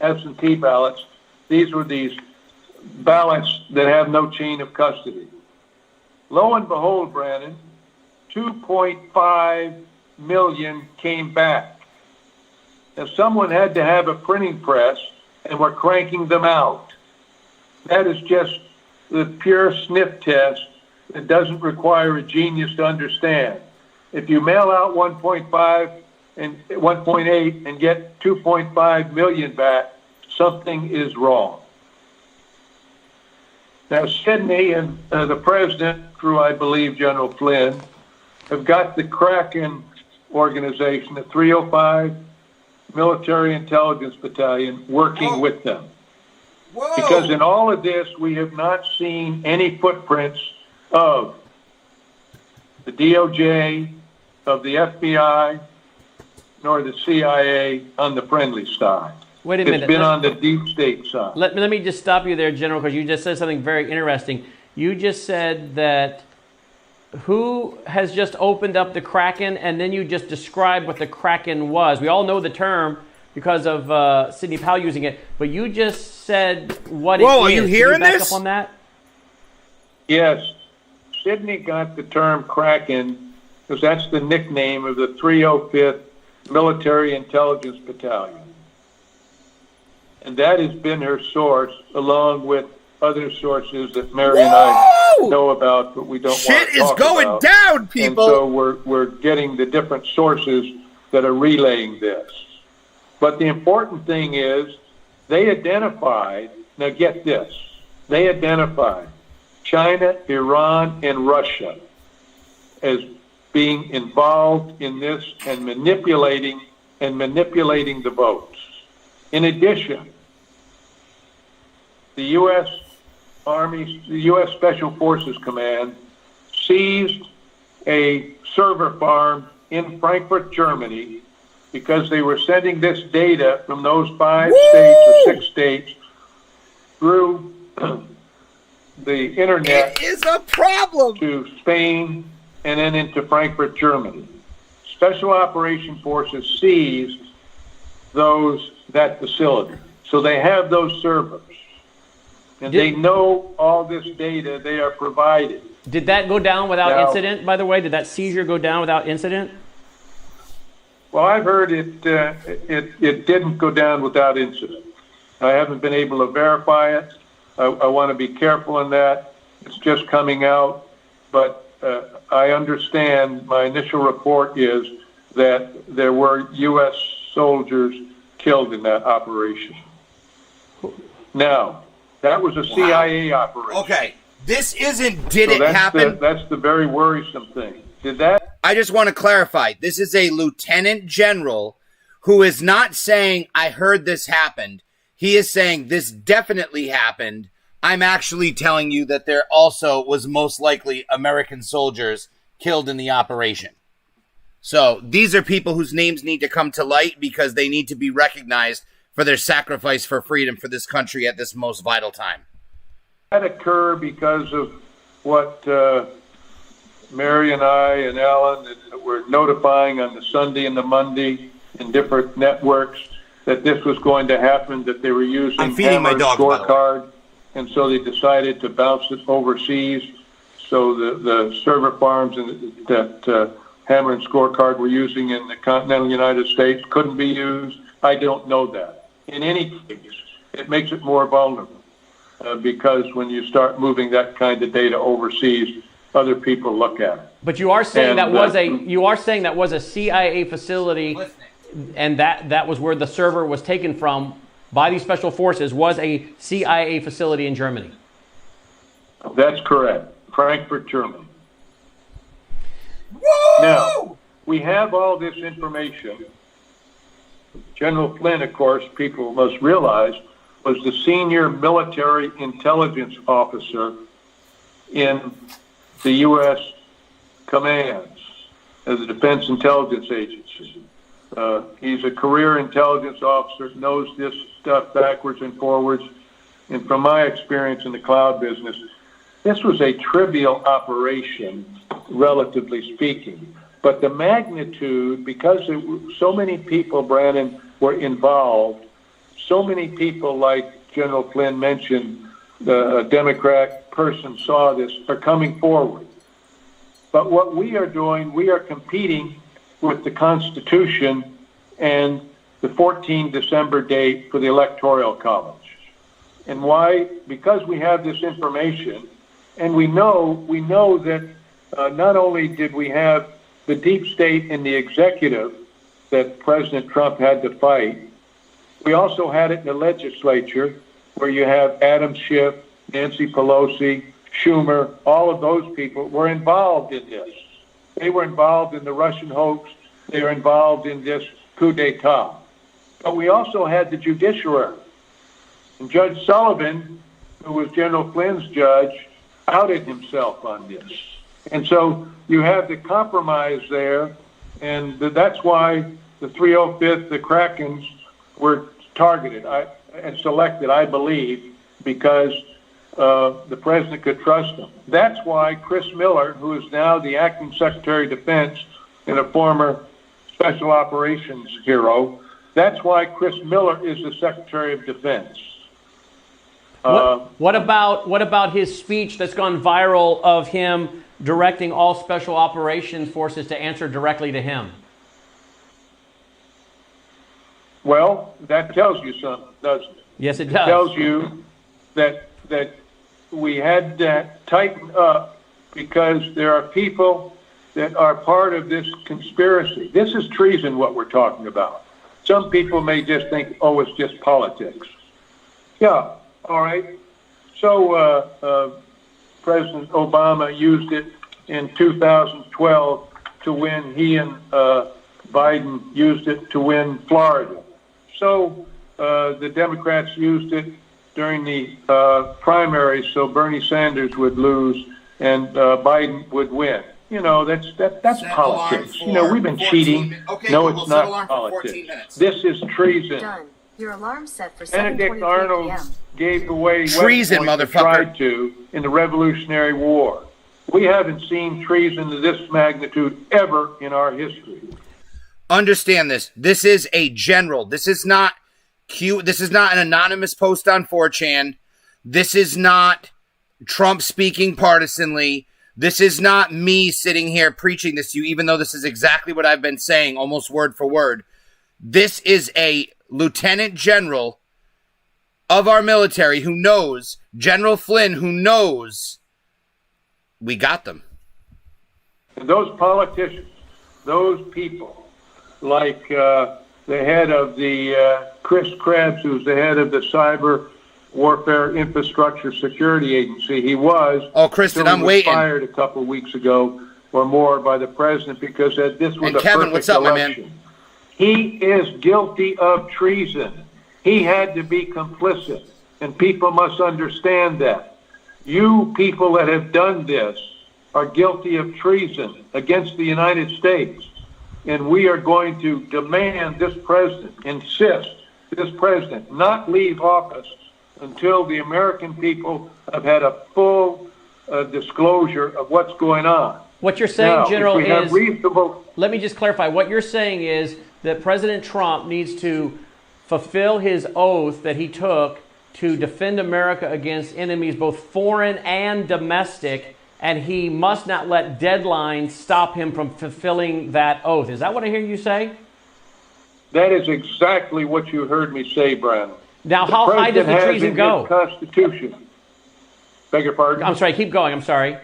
absentee ballots. These were these ballots that have no chain of custody. Lo and behold, Brandon, 2.5 million came back. Now, someone had to have a printing press, and we're cranking them out. That is just the pure sniff test that doesn't require a genius to understand. If you mail out 1.5 and 1.8 and get 2.5 million back, something is wrong. Now, Sidney and the president, through, I believe, General Flynn, have got the Kraken organization, the 305 Military Intelligence Battalion, working with them. Whoa. Because in all of this, we have not seen any footprints of the DOJ, of the FBI, nor the CIA on the friendly side. Wait a minute. It's been on the deep state side. Let me just stop you there, General, because you just said something very interesting. You just said that who has just opened up the Kraken, and then you just described what the Kraken was. We all know the term because of Sidney Powell using it, but you just said what it is. Whoa, are you hearing Can you back this? up on that? Yes. Sidney got the term Kraken because that's the nickname of the 305th Military Intelligence Battalion. And that has been her source, along with other sources that Mary and I know about, but we don't want to talk about. Shit is going down, people! And so we're getting the different sources that are relaying this. But the important thing is they identified, now get this, they identified China, Iran, and Russia as being involved in this and manipulating the votes. In addition, the U.S. Army, the U.S. Special Forces Command seized a server farm in Frankfurt, Germany, because they were sending this data from those 5 states or 6 states through the internet. It is a problem. To Spain and then into Frankfurt, Germany. Special Operation Forces seized that facility. So they have those servers. And they know all this data they are provided. Did that go down without incident, by the way? Did that seizure go down without incident? Well, I've heard it didn't go down without incident. I haven't been able to verify it. I want to be careful in that. It's just coming out. But I understand my initial report is that there were U.S. soldiers killed in that operation. Now, that was a CIA operation. Okay, this isn't did it happen? That's the very worrisome thing. Did that? I just want to clarify. This is a lieutenant general who is not saying, I heard this happened. He is saying this definitely happened. I'm actually telling you that there also was most likely American soldiers killed in the operation. So these are people whose names need to come to light because they need to be recognized for their sacrifice for freedom for this country at this most vital time. That occur because of what Mary and I and Alan were notifying on the Sunday and the Monday in different networks that this was going to happen, that they were using Hammer scorecard, and so they decided to bounce it overseas. So the server farms that Hammer and scorecard were using in the continental United States couldn't be used. I don't know that. In any case, it makes it more vulnerable because when you start moving that kind of data overseas, other people look at it. But you are saying that was a CIA facility, and that was where the server was taken from by these special forces, was a CIA facility in Germany. That's correct. Frankfurt, Germany. Woo! Now, we have all this information. General Flynn, of course, people must realize, was the senior military intelligence officer in the U.S. commands of the Defense Intelligence Agency. He's a career intelligence officer, knows this stuff backwards and forwards. And from my experience in the cloud business, this was a trivial operation, relatively speaking. But the magnitude, because so many people, Brandon, were involved, so many people, like General Flynn mentioned, a Democrat person saw this, are coming forward. But what we are doing, we are competing with the Constitution and the 14 December date for the Electoral College. And why? Because we have this information, and we know that not only did we have the deep state in the executive that President Trump had to fight, we also had it in the legislature where you have Adam Schiff, Nancy Pelosi, Schumer, all of those people were involved in this. They were involved in the Russian hoax. They were involved in this coup d'etat. But we also had the judiciary. And Judge Sullivan, who was General Flynn's judge, outed himself on this. And so you have the compromise there, and that's why the 305th, the Krakens, were targeted and selected, I believe, because the president could trust them. That's why Chris Miller, who is now the acting Secretary of Defense and a former Special Operations hero, that's why Chris Miller is the Secretary of Defense. What about his speech that's gone viral of him directing all special operations forces to answer directly to him? Well, that tells you something, doesn't it? Yes, it It does. tells you that we had to tighten up because there are people that are part of this conspiracy. This is treason, what we're talking about. Some people may just think, oh, it's just politics. Yeah, all right. So President Obama used it in 2012 to win. He and Biden used it to win Florida. So the Democrats used it during the primaries so Bernie Sanders would lose and Biden would win. You know, that's politics. You know, we've been cheating. Okay, no, we'll it's set not alarm for 14 politics. minutes. This is treason. Done. Your alarm set for Benedict 7:23 Arnold p.m. gave away Treason, West Point, motherfucker. tried to in the Revolutionary War. We haven't seen treason of this magnitude ever in our history. Understand this. This is a general. This is not This is not an anonymous post on 4chan. This is not Trump speaking partisanly. This is not me sitting here preaching this to you, even though this is exactly what I've been saying, almost word for word. This is a lieutenant general of our military who knows, General Flynn, who knows we got them. And those politicians, those people, like the head of the Chris Krebs, who's the head of the Cyber Warfare Infrastructure Security Agency. He was. Oh, Kristen, I'm waiting. Fired a couple of weeks ago or more by the president because this was and a Kevin, perfect what's up, election. my man? He is guilty of treason. He had to be complicit, and people must understand that. You people that have done this are guilty of treason against the United States, and we are going to demand this president, insist this president not leave office until the American people have had a full disclosure of what's going on. What you're saying, now, General, if we have is... reasonable... Let me just clarify. What you're saying is that President Trump needs to fulfill his oath that he took to defend America against enemies, both foreign and domestic, and he must not let deadlines stop him from fulfilling that oath. Is that what I hear you say? That is exactly what you heard me say, Brian. Now, how high does the treason go? Constitution. Beg your pardon? I'm sorry, keep going. I'm sorry.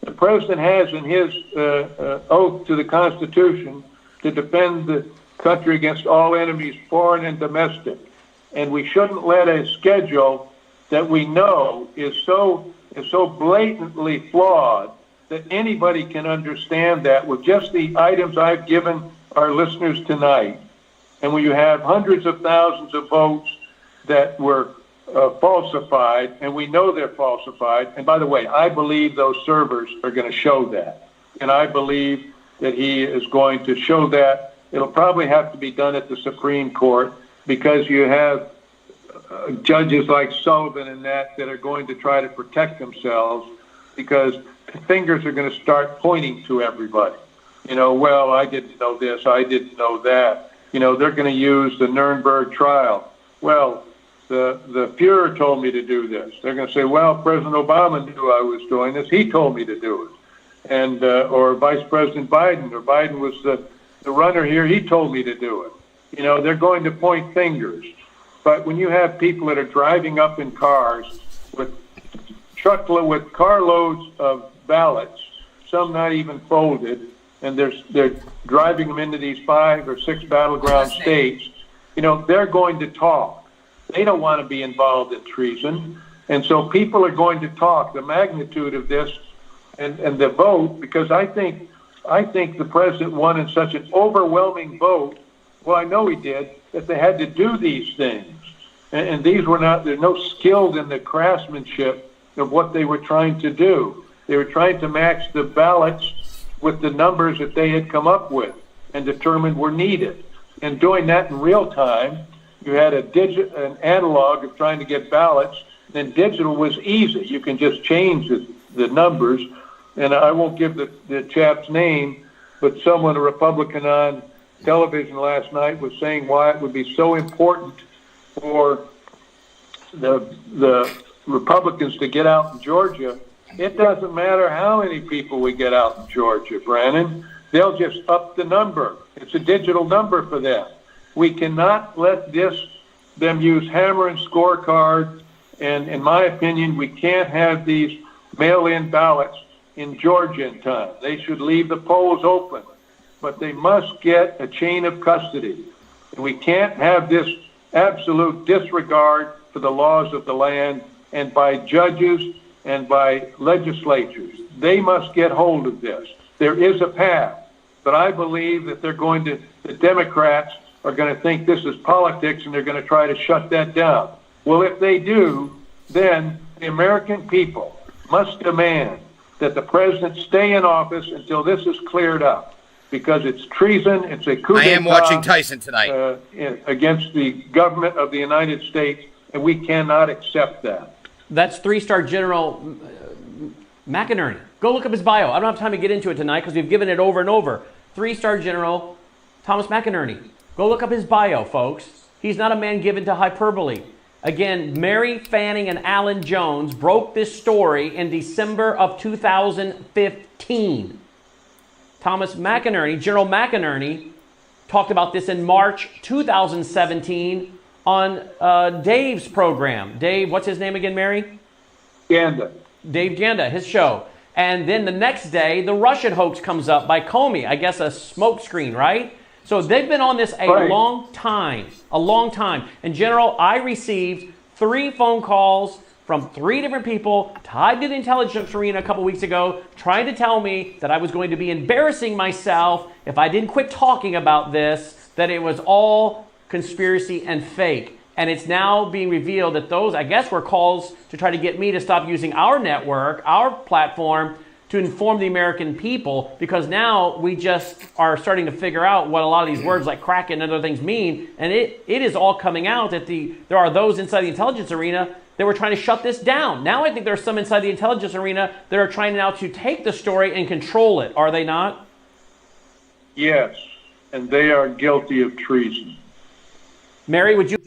The president has in his oath to the Constitution to defend the country against all enemies, foreign and domestic. And we shouldn't let a schedule that we know is so blatantly flawed that anybody can understand that with just the items I've given our listeners tonight. And when you have hundreds of thousands of votes that were falsified, and we know they're falsified. And by the way, I believe those servers are going to show that. And I believe that he is going to show that. It'll probably have to be done at the Supreme Court because you have judges like Sullivan and that are going to try to protect themselves because fingers are going to start pointing to everybody. You know, well, I didn't know this, I didn't know that. You know, they're going to use the Nuremberg trial. Well, the Fuhrer told me to do this. They're going to say, well, President Obama knew I was doing this. He told me to do it. And or Vice President Biden, or Biden was the runner here. He told me to do it. You know, they're going to point fingers. But when you have people that are driving up in cars with carloads of ballots, some not even folded, and they're driving them into these 5 or 6 battleground states, you know, they're going to talk. They don't want to be involved in treason. And so people are going to talk the magnitude of this and the vote, because I think the president won in such an overwhelming vote. Well, I know he did, that they had to do these things. And these were not, they're no skilled in the craftsmanship of what they were trying to do. They were trying to match the ballots with the numbers that they had come up with and determined were needed. And doing that in real time, you had an analog of trying to get ballots, then digital was easy. You can just change the numbers. And I won't give the chap's name, but someone, a Republican on television last night, was saying why it would be so important for the Republicans to get out in Georgia. It doesn't matter how many people we get out in Georgia, Brandon. They'll just up the number. It's a digital number for them. We cannot let them use hammer and scorecard. And in my opinion, we can't have these mail-in ballots in Georgia in time. They should leave the polls open, but they must get a chain of custody. And we can't have this absolute disregard for the laws of the land and by judges and by legislatures. They must get hold of this. There is a path, but I believe that the Democrats are going to think this is politics and they're going to try to shut that down. Well, if they do, then the American people must demand that the president stay in office until this is cleared up, because it's treason, it's a coup d'etat. I am watching Tyson tonight. Against the government of the United States, and we cannot accept that. That's three-star General McInerney. Go look up his bio. I don't have time to get into it tonight because we've given it over and over. Three-star General Thomas McInerney. Go look up his bio, folks. He's not a man given to hyperbole. Again, Mary Fanning and Alan Jones broke this story in December of 2015. Thomas McInerney, General McInerney, talked about this in March 2017 on Dave's program. Dave, what's his name again, Mary? Ganda. Dave Ganda, his show. And then the next day, the Russian hoax comes up by Comey. I guess a smokescreen, right? So they've been on this a long time. And General, I received 3 phone calls from 3 different people tied to the intelligence arena a couple weeks ago, trying to tell me that I was going to be embarrassing myself if I didn't quit talking about this, that it was all conspiracy and fake. And it's now being revealed that those, I guess, were calls to try to get me to stop using our network, our platform, to inform the American people, because now we just are starting to figure out what a lot of these words like Kraken and other things mean. And it is all coming out that there are those inside the intelligence arena that were trying to shut this down. Now I think there are some inside the intelligence arena that are trying now to take the story and control it. Are they not? Yes, and they are guilty of treason. Mary, would you...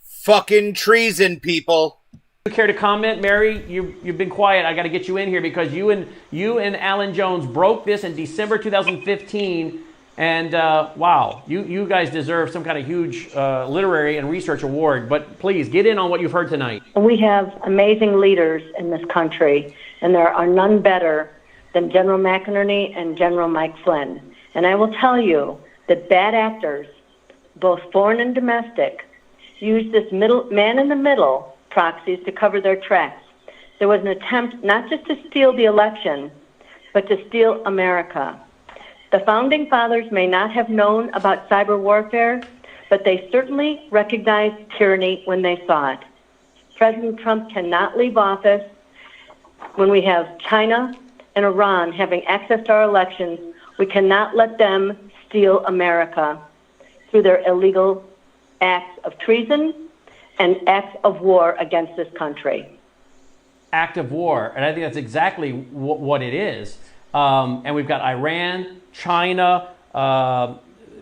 Fucking treason, people. You care to comment, Mary? You've been quiet. I got to get you in here because you and Alan Jones broke this in December 2015, and wow, you guys deserve some kind of huge literary and research award. But please get in on what you've heard tonight. We have amazing leaders in this country, and there are none better than General McInerney and General Mike Flynn. And I will tell you that bad actors, both foreign and domestic, use this man in the middle proxies to cover their tracks. There was an attempt not just to steal the election, but to steal America. The Founding Fathers may not have known about cyber warfare, but they certainly recognized tyranny when they saw it. President Trump cannot leave office when we have China and Iran having access to our elections. We cannot let them steal America through their illegal acts of treason and acts of war against this country. Act of war, and I think that's exactly what it is. And we've got Iran, China,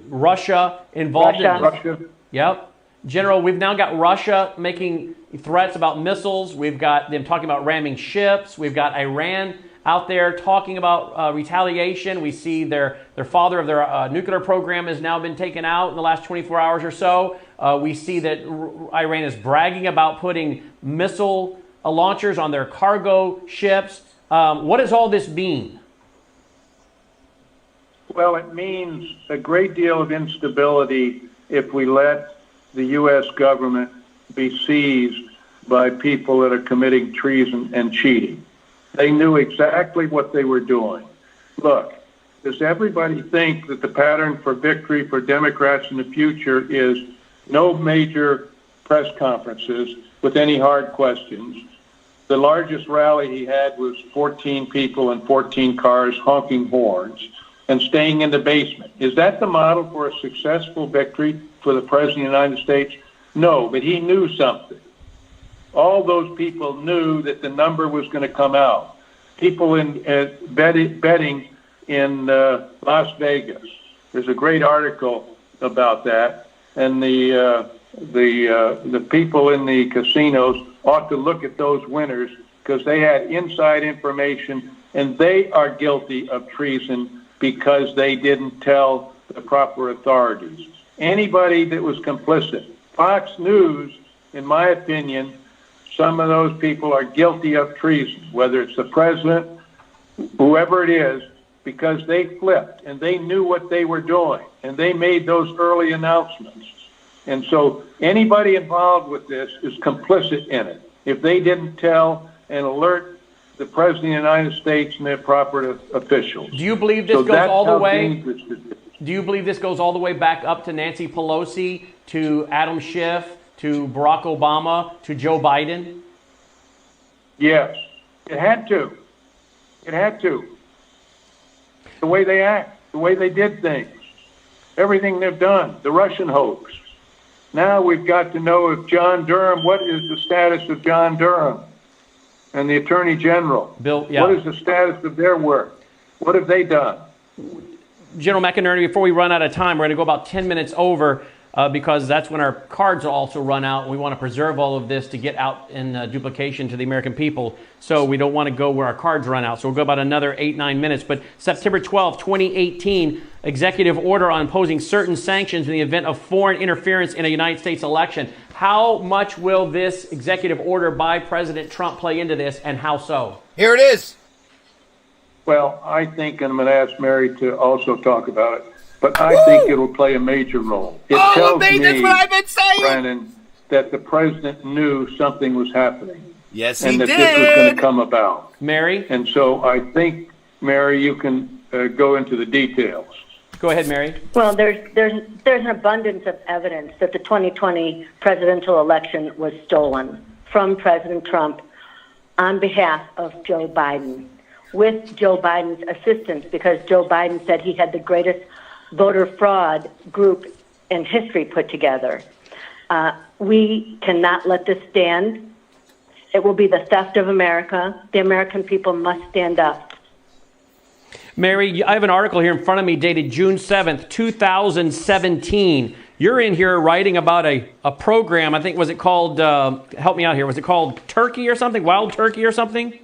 Russia involved in this. Yep. General, we've now got Russia making threats about missiles. We've got them talking about ramming ships. We've got Iran out there talking about retaliation. We see their father of their nuclear program has now been taken out in the last 24 hours or so. We see that Iran is bragging about putting missile launchers on their cargo ships. What does all this mean? Well, it means a great deal of instability if we let the U.S. government be seized by people that are committing treason and cheating. They knew exactly what they were doing. Look, does everybody think that the pattern for victory for Democrats in the future is no major press conferences with any hard questions? The largest rally he had was 14 people in 14 cars honking horns and staying in the basement. Is that the model for a successful victory for the President of the United States? No, but he knew something. All those people knew that the number was going to come out. People in betting in Las Vegas. There's a great article about that, and the people in the casinos ought to look at those winners because they had inside information, and they are guilty of treason because they didn't tell the proper authorities. anybody that was complicit. Fox News, in my opinion, some of those people are guilty of treason, whether it's the president, whoever it is, because they flipped and they knew what they were doing and they made those early announcements. And so anybody involved with this is complicit in it. If they didn't tell and alert the President of the United States and their proper officials. Do you believe this goes all the way? Do you believe this goes all the way back up to Nancy Pelosi, to Adam Schiff, to Barack Obama, to Joe Biden? Yes, it had to. It had to. The way they act, the way they did things, everything they've done, the Russian hoax. Now we've got to know if John Durham, what is the status of John Durham and the Attorney General? Bill, yeah. What is the status of their work? What have they done? General McInerney, before we run out of time, we're going to go about 10 minutes over because that's when our cards will also run out. And we want to preserve all of this to get out in duplication to the American people. So we don't want to go where our cards run out. So we'll go about another 8-9 minutes. But September 12, 2018, executive order on imposing certain sanctions in the event of foreign interference in a United States election. How much will this executive order by President Trump play into this, and how so? Here it is. Well, I think, and I'm going to ask Mary to also talk about it, but I think it'll play a major role. It tells me, that's what I've been saying, Brandon, that the president knew something was happening. Yes, and he that did. This was going to come about. Mary? And so I think, Mary, you can go into the details. Go ahead, Mary. Well, there's an abundance of evidence that the 2020 presidential election was stolen from President Trump on behalf of Joe Biden, with Joe Biden's assistance, because Joe Biden said he had the greatest voter fraud group in history put together. We cannot let this stand. It will be the theft of America. The American people must stand up. Mary, I have an article here in front of me dated June 7th, 2017. You're in here writing about a program, I think, was it called, help me out here, was it called Turkey or something, Wild Turkey or something?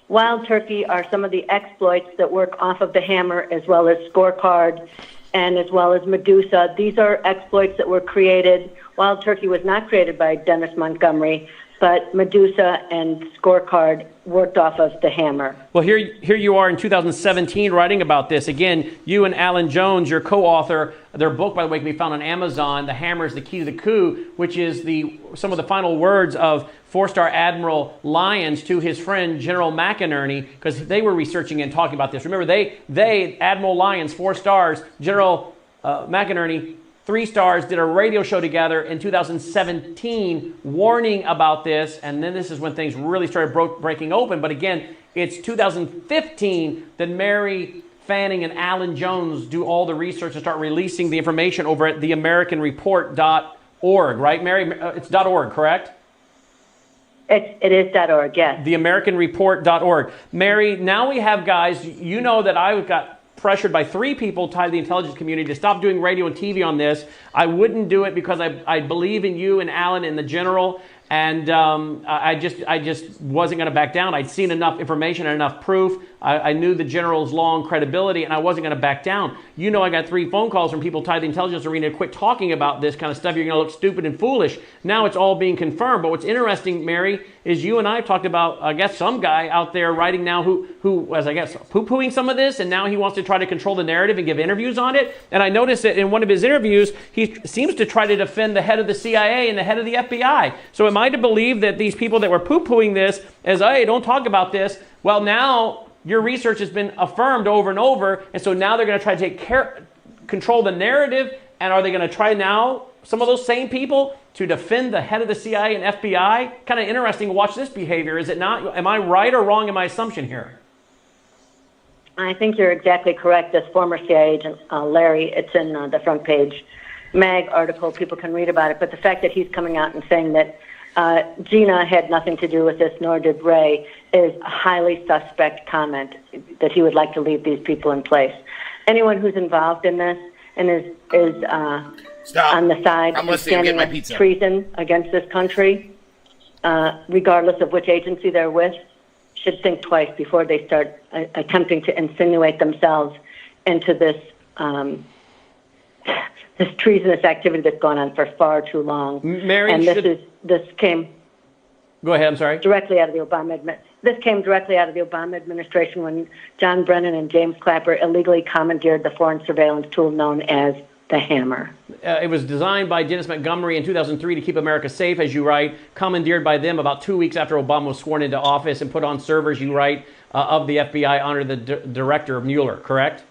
Wild Turkey are some of the exploits that work off of the Hammer, as well as Scorecard and as well as Medusa. These are exploits that were created. Wild Turkey was not created by Dennis Montgomery, but Medusa and Scorecard worked off of the Hammer. Well, here you are in 2017 writing about this. Again, you and Alan Jones, your co-author, their book, by the way, can be found on Amazon, The Hammer is the Key to the Coup, which is some of the final words of four-star Admiral Lyons to his friend General McInerney, because they were researching and talking about this. Remember, they Admiral Lyons, 4 stars, General McInerney, 3 stars, did a radio show together in 2017 warning about this, and then this is when things really started breaking open. But again, it's 2015 that Mary Fanning and Alan Jones do all the research and start releasing the information over at theamericanreport.org, right, Mary? It's .org, correct? It is .org, yes. Theamericanreport.org. Mary, now we have guys, you know that I got pressured by 3 people tied to the intelligence community to stop doing radio and TV on this. I wouldn't do it because I believe in you and Alan and the general, and I just wasn't going to back down. I'd seen enough information and enough proof. I knew the general's long credibility, and I wasn't going to back down. You know, I got 3 phone calls from people tied to the intelligence arena to quit talking about this kind of stuff. You're going to look stupid and foolish. Now it's all being confirmed. But what's interesting, Mary, is you and I talked about, I guess, some guy out there writing now who was, I guess, poo-pooing some of this, and now he wants to try to control the narrative and give interviews on it. And I noticed that in one of his interviews, he seems to try to defend the head of the CIA and the head of the FBI. So am I to believe that these people that were poo-pooing this as, hey, don't talk about this, well, now your research has been affirmed over and over, and so now they're going to try to control the narrative, and are they going to try now, some of those same people, to defend the head of the CIA and FBI? Kind of interesting to watch this behavior, is it not? Am I right or wrong in my assumption here? I think you're exactly correct. This former CIA agent, Larry, it's in the front page mag article. People can read about it. But the fact that he's coming out and saying that Gina had nothing to do with this, nor did Ray, is a highly suspect comment, that he would like to leave these people in place. Anyone who's involved in this and is on the side and standing with treason against this country, regardless of which agency they're with, should think twice before they start attempting to insinuate themselves into this this treasonous activity that's gone on for far too long. Mary, and this came. Go ahead. I'm sorry. Directly out of the This came directly out of the Obama administration when John Brennan and James Clapper illegally commandeered the foreign surveillance tool known as the Hammer. It was designed by Dennis Montgomery in 2003 to keep America safe, as you write, commandeered by them about 2 weeks after Obama was sworn into office and put on servers, you write, of the FBI under the director of Mueller, correct?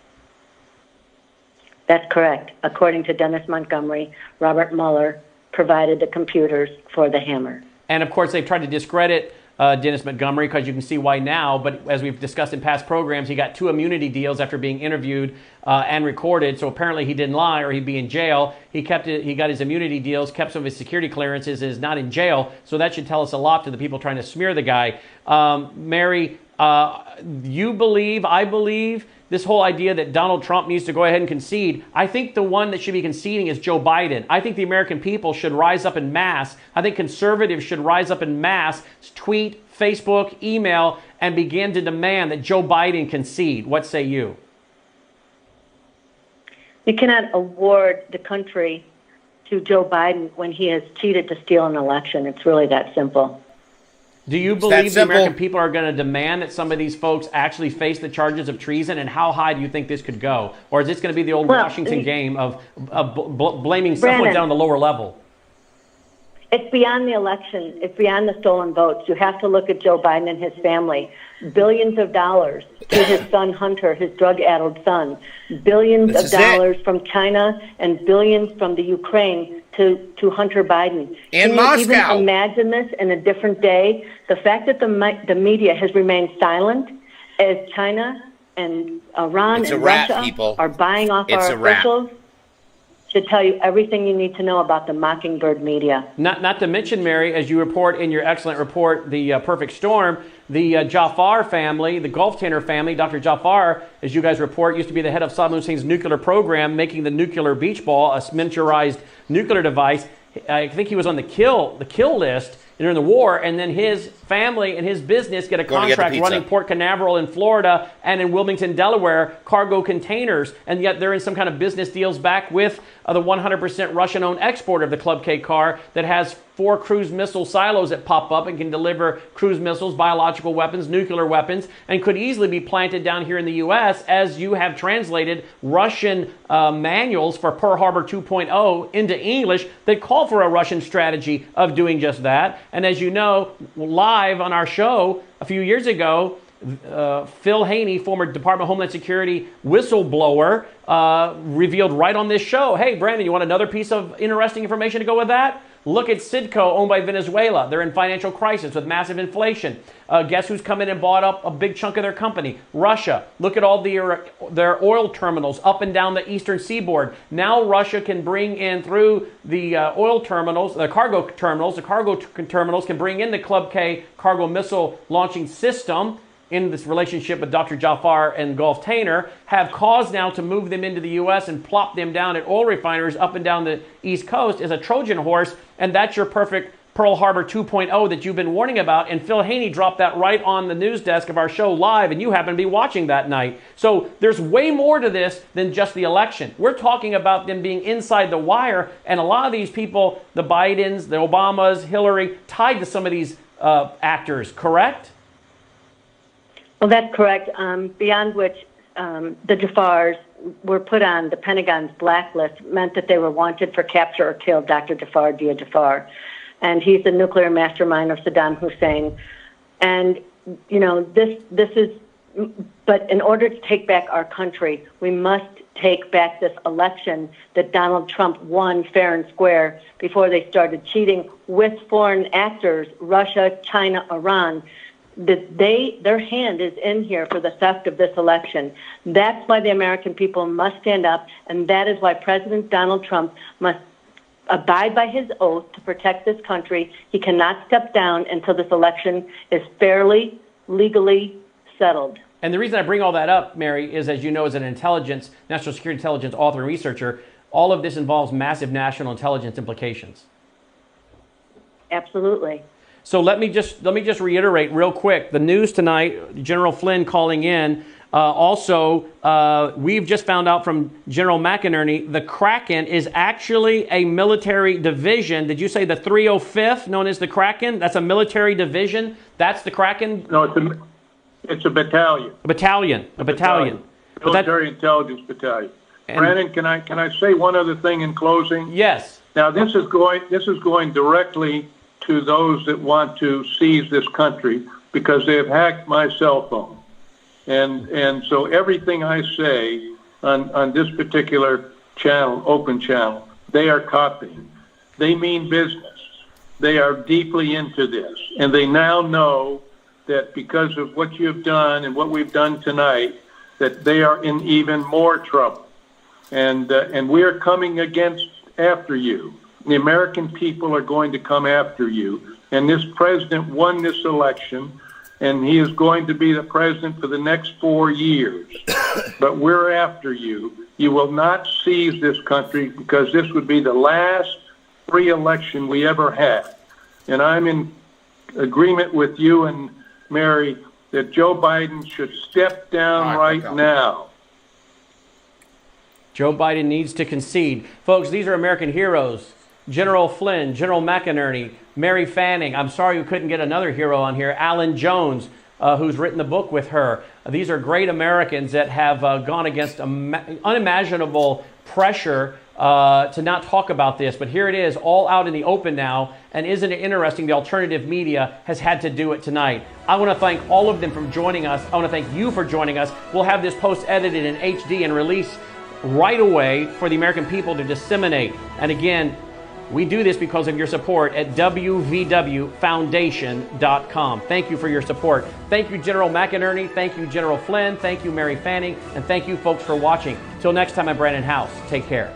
That's correct. According to Dennis Montgomery, Robert Mueller provided the computers for the Hammer. And of course, they've tried to discredit Dennis Montgomery, because you can see why now. But as we've discussed in past programs, he got 2 immunity deals after being interviewed and recorded. So apparently he didn't lie or he'd be in jail. He got his immunity deals, kept some of his security clearances, and is not in jail. So that should tell us a lot to the people trying to smear the guy. Mary, you believe, I believe, this whole idea that Donald Trump needs to go ahead and concede. I think the one that should be conceding is Joe Biden. I think the American people should rise up en masse. I think conservatives should rise up en masse, tweet, Facebook, email, and begin to demand that Joe Biden concede. What say you? You cannot award the country to Joe Biden when he has cheated to steal an election. It's really that simple. Do you believe the American people are going to demand that some of these folks actually face the charges of treason? And how high do you think this could go? Or is this going to be the old Washington game of blaming someone down the lower level? It's beyond the election. It's beyond the stolen votes. You have to look at Joe Biden and his family. Billions of dollars to his son Hunter, his drug-addled son. Billions of dollars from China and billions from the Ukraine to Hunter Biden. And Can Moscow. you even imagine this in a different day? The fact that the media has remained silent as China and Iran and Russia are buying off our officials should tell you everything you need to know about the Mockingbird media. Not to mention, Mary, as you report in your excellent report, The Perfect Storm, the Jafar family, the Gulf Tanner family, Dr. Jafar, as you guys report, used to be the head of Saddam Hussein's nuclear program, making the nuclear beach ball, a miniaturized nuclear device. I think he was on the kill list during the war, and then his family and his business get a contract running Port Canaveral in Florida and in Wilmington, Delaware, cargo containers, and yet they're in some kind of business deals back with the 100% Russian-owned exporter of the Club K car that has 4 cruise missile silos that pop up and can deliver cruise missiles, biological weapons, nuclear weapons, and could easily be planted down here in the U.S. as you have translated Russian manuals for Pearl Harbor 2.0 into English that call for a Russian strategy of doing just that. And as you know, live on our show a few years ago, Phil Haney, former Department of Homeland Security whistleblower, revealed right on this show, hey, Brandon, you want another piece of interesting information to go with that? Look at Citgo, owned by Venezuela. They're in financial crisis with massive inflation. Guess who's come in and bought up a big chunk of their company? Russia. Look at all their oil terminals up and down the eastern seaboard. Now Russia can bring in through the oil terminals, the cargo terminals can bring in the Club K cargo missile launching system in this relationship with Dr. Jafar and Gulf Tanner, have cause now to move them into the U.S. and plop them down at oil refineries up and down the East Coast as a Trojan horse, and that's your perfect Pearl Harbor 2.0 that you've been warning about, and Phil Haney dropped that right on the news desk of our show live, and you happen to be watching that night. So there's way more to this than just the election. We're talking about them being inside the wire, and a lot of these people, the Bidens, the Obamas, Hillary, tied to some of these actors, correct? Well, that's correct. Beyond which the Jafars were put on the Pentagon's blacklist meant that they were wanted for capture or kill Dr. Jafar, Dia Jafar. And he's the nuclear mastermind of Saddam Hussein. And, you know, this is, but in order to take back our country, we must take back this election that Donald Trump won fair and square before they started cheating with foreign actors, Russia, China, Iran. That their hand is in here for the theft of this election. That's why the American people must stand up, and that is why President Donald Trump must abide by his oath to protect this country. He cannot step down until this election is fairly, legally settled. And the reason I bring all that up, Mary, is, as you know, as an intelligence, national security intelligence author and researcher, all of this involves massive national intelligence implications. Absolutely. So let me just reiterate real quick. The news tonight, General Flynn calling in We've just found out from General McInerney, the Kraken is actually a military division. Did you say the 305th, known as the Kraken? That's a military division? That's the Kraken? No, it's a battalion. A battalion. Military Intelligence Battalion. Brandon, can I say one other thing in closing? Yes. Now, this is going directly to those that want to seize this country because they have hacked my cell phone. And so everything I say on this particular channel, open channel, they are copying. They mean business. They are deeply into this. And they now know that because of what you have done and what we've done tonight, that they are in even more trouble. And we are coming after you. The American people are going to come after you. And this president won this election, and he is going to be the president for the next 4 years. But we're after you. You will not seize this country because this would be the last free election we ever had. And I'm in agreement with you and Mary that Joe Biden should step down right now. Joe Biden needs to concede. Folks, these are American heroes. General Flynn, General McInerney, Mary Fanning. I'm sorry we couldn't get another hero on here. Alan Jones, who's written the book with her. These are great Americans that have gone against unimaginable pressure to not talk about this. But here it is, all out in the open now. And isn't it interesting, the alternative media has had to do it tonight. I want to thank all of them for joining us. I want to thank you for joining us. We'll have this post edited in HD and released right away for the American people to disseminate. And again, we do this because of your support at wvwfoundation.com. Thank you for your support. Thank you, General McInerney. Thank you, General Flynn. Thank you, Mary Fanning. And thank you, folks, for watching. Till next time, I'm Brandon House. Take care.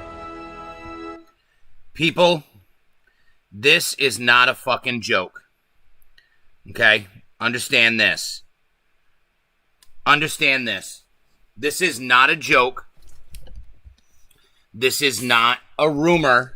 People, this is not a fucking joke. Okay? Understand this. Understand this. This is not a joke. This is not a rumor.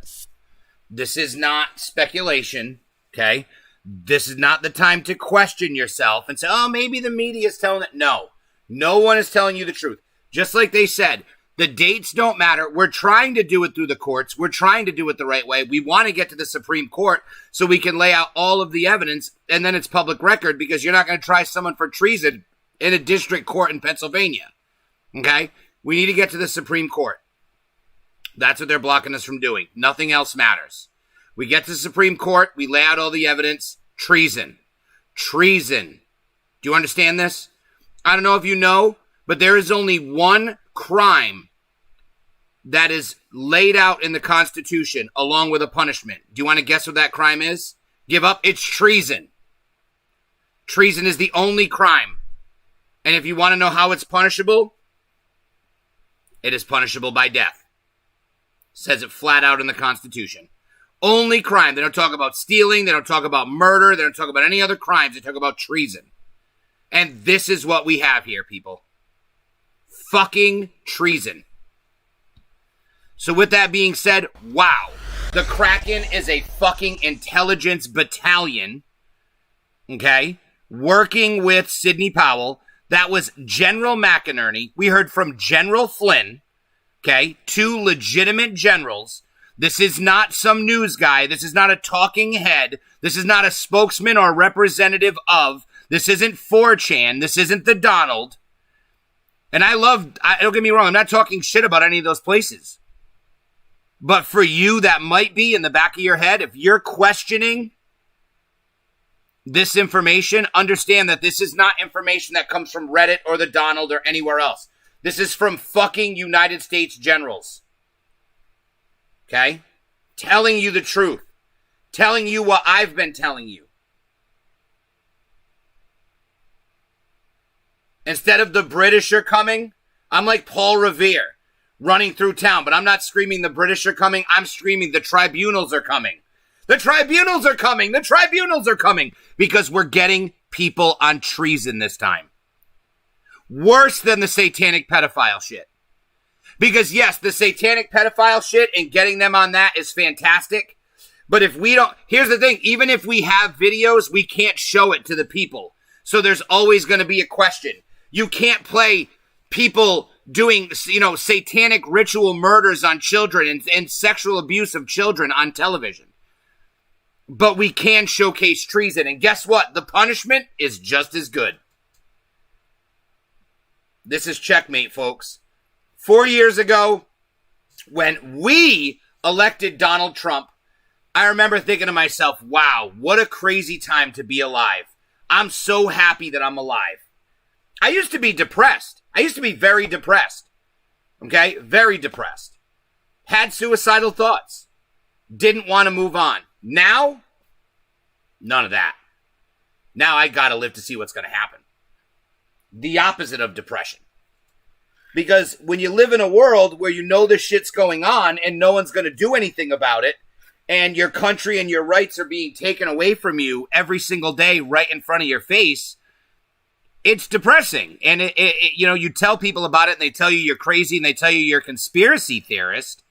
This is not speculation, okay? This is not the time to question yourself and say, oh, maybe the media is telling it. No. No one is telling you the truth. Just like they said, the dates don't matter. We're trying to do it through the courts. We're trying to do it the right way. We want to get to the Supreme Court so we can lay out all of the evidence, and then it's public record because you're not going to try someone for treason in a district court in Pennsylvania, okay? We need to get to the Supreme Court. That's what they're blocking us from doing. Nothing else matters. We get to the Supreme Court. We lay out all the evidence. Treason. Treason. Do you understand this? I don't know if you know, but there is only one crime that is laid out in the Constitution along with a punishment. Do you want to guess what that crime is? Give up. It's treason. Treason is the only crime. And if you want to know how it's punishable, it is punishable by death. Says it flat out in the Constitution. Only crime. They don't talk about stealing. They don't talk about murder. They don't talk about any other crimes. They talk about treason. And this is what we have here, people. Fucking treason. So with that being said, wow. The Kraken is a fucking intelligence battalion. Okay? Working with Sidney Powell. That was General McInerney. We heard from General Flynn. Okay, 2 legitimate generals. This is not some news guy. This is not a talking head. This is not a spokesman or representative of. This isn't 4chan. This isn't the Donald. And don't get me wrong, I'm not talking shit about any of those places. But for you, that might be in the back of your head. If you're questioning this information, understand that this is not information that comes from Reddit or the Donald or anywhere else. This is from fucking United States generals. Okay? Telling you the truth. Telling you what I've been telling you. Instead of the British are coming, I'm like Paul Revere running through town. But I'm not screaming the British are coming. I'm screaming the tribunals are coming. The tribunals are coming. The tribunals are coming. Because we're getting people on treason this time. Worse than the satanic pedophile shit. Because yes, the satanic pedophile shit and getting them on that is fantastic. But if we don't, here's the thing, even if we have videos, we can't show it to the people. So there's always going to be a question. You can't play people doing, satanic ritual murders on children and sexual abuse of children on television. But we can showcase treason. And guess what? The punishment is just as good. This is checkmate, folks. 4 years ago, when we elected Donald Trump, I remember thinking to myself, wow, what a crazy time to be alive. I'm so happy that I'm alive. I used to be depressed. I used to be very depressed. Okay? Very depressed. Had suicidal thoughts. Didn't want to move on. Now, none of that. Now I gotta live to see what's gonna happen. The opposite of depression. Because when you live in a world where you know this shit's going on and no one's gonna do anything about it, and your country and your rights are being taken away from you every single day right in front of your face, it's depressing. And you tell people about it and they tell you you're crazy and they tell you you're a conspiracy theorist.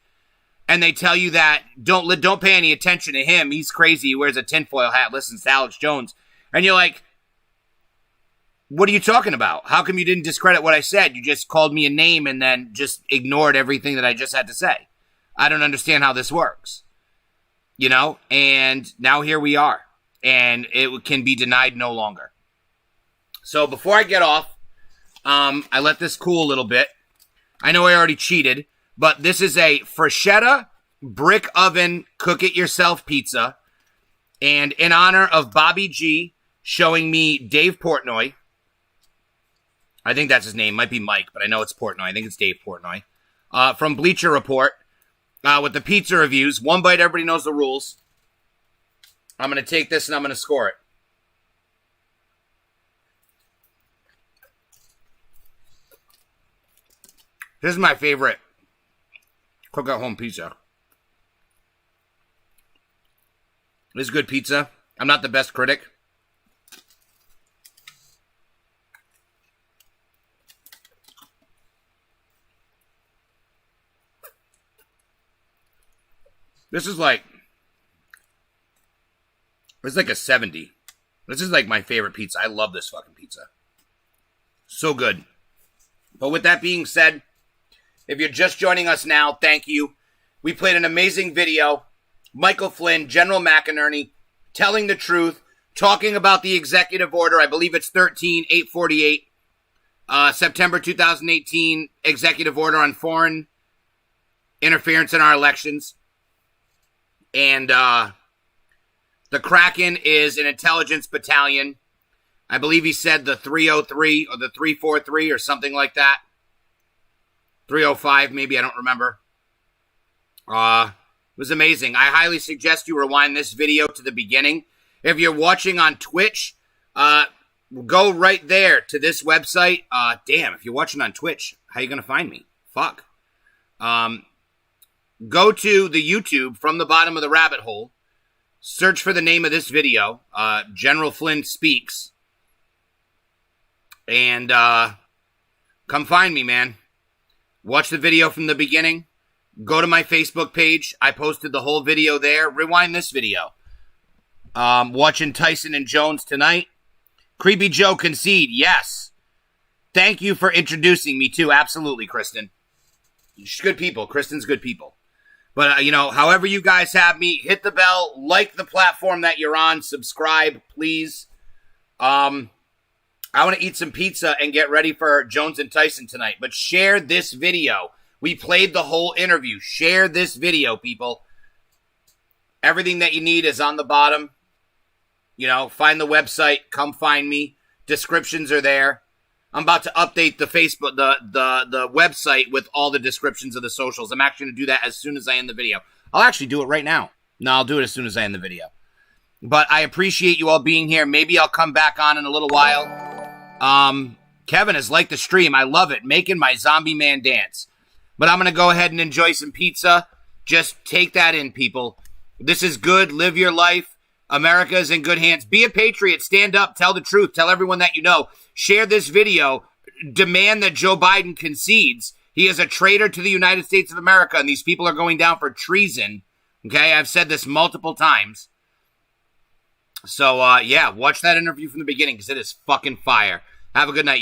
And they tell you that don't pay any attention to him. He's crazy. He wears a tinfoil hat, listens to Alex Jones. And you're like, what are you talking about? How come you didn't discredit what I said? You just called me a name and then just ignored everything that I just had to say. I don't understand how this works. And now here we are. And it can be denied no longer. So before I get off, I let this cool a little bit. I know I already cheated. But this is a Freschetta brick oven cook-it-yourself pizza. And in honor of Bobby G showing me Dave Portnoy. I think that's his name. Might be Mike, but I know it's Portnoy. I think it's Dave Portnoy. From Bleacher Report with the pizza reviews. One bite, everybody knows the rules. I'm going to take this and I'm going to score it. This is my favorite cook-at-home pizza. This is good pizza. I'm not the best critic. This is like a 70. This is like my favorite pizza. I love this fucking pizza. So good. But with that being said, if you're just joining us now, thank you. We played an amazing video. Michael Flynn, General McInerney, telling the truth, talking about the executive order. I believe it's 13848, September 2018 executive order on foreign interference in our elections. And the Kraken is an intelligence battalion. I believe he said the 303 or the 343 or something like that. 305, maybe, I don't remember. It was amazing. I highly suggest you rewind this video to the beginning. If you're watching on Twitch, go right there to this website. Damn, if you're watching on Twitch, how are you going to find me? Fuck. Go to the YouTube from the bottom of the rabbit hole. Search for the name of this video, General Flynn Speaks. And come find me, man. Watch the video from the beginning. Go to my Facebook page. I posted the whole video there. Rewind this video. Watching Tyson and Jones tonight. Creepy Joe concede. Yes. Thank you for introducing me too. Absolutely, Kristen. She's good people. Kristen's good people. But, however you guys have me, hit the bell, like the platform that you're on, subscribe, please. I want to eat some pizza and get ready for Jones and Tyson tonight. But share this video. We played the whole interview. Share this video, people. Everything that you need is on the bottom. Find the website. Come find me. Descriptions are there. I'm about to update the Facebook, the website with all the descriptions of the socials. I'm actually going to do that as soon as I end the video. I'll actually do it right now. No, I'll do it as soon as I end the video. But I appreciate you all being here. Maybe I'll come back on in a little while. Kevin has liked the stream. I love it. Making my zombie man dance. But I'm going to go ahead and enjoy some pizza. Just take that in, people. This is good. Live your life. America is in good hands. Be a patriot. Stand up. Tell the truth. Tell everyone that you know. Share this video. Demand that Joe Biden concedes. He is a traitor to the United States of America, and these people are going down for treason. Okay? I've said this multiple times. So, watch that interview from the beginning because it is fucking fire. Have a good night.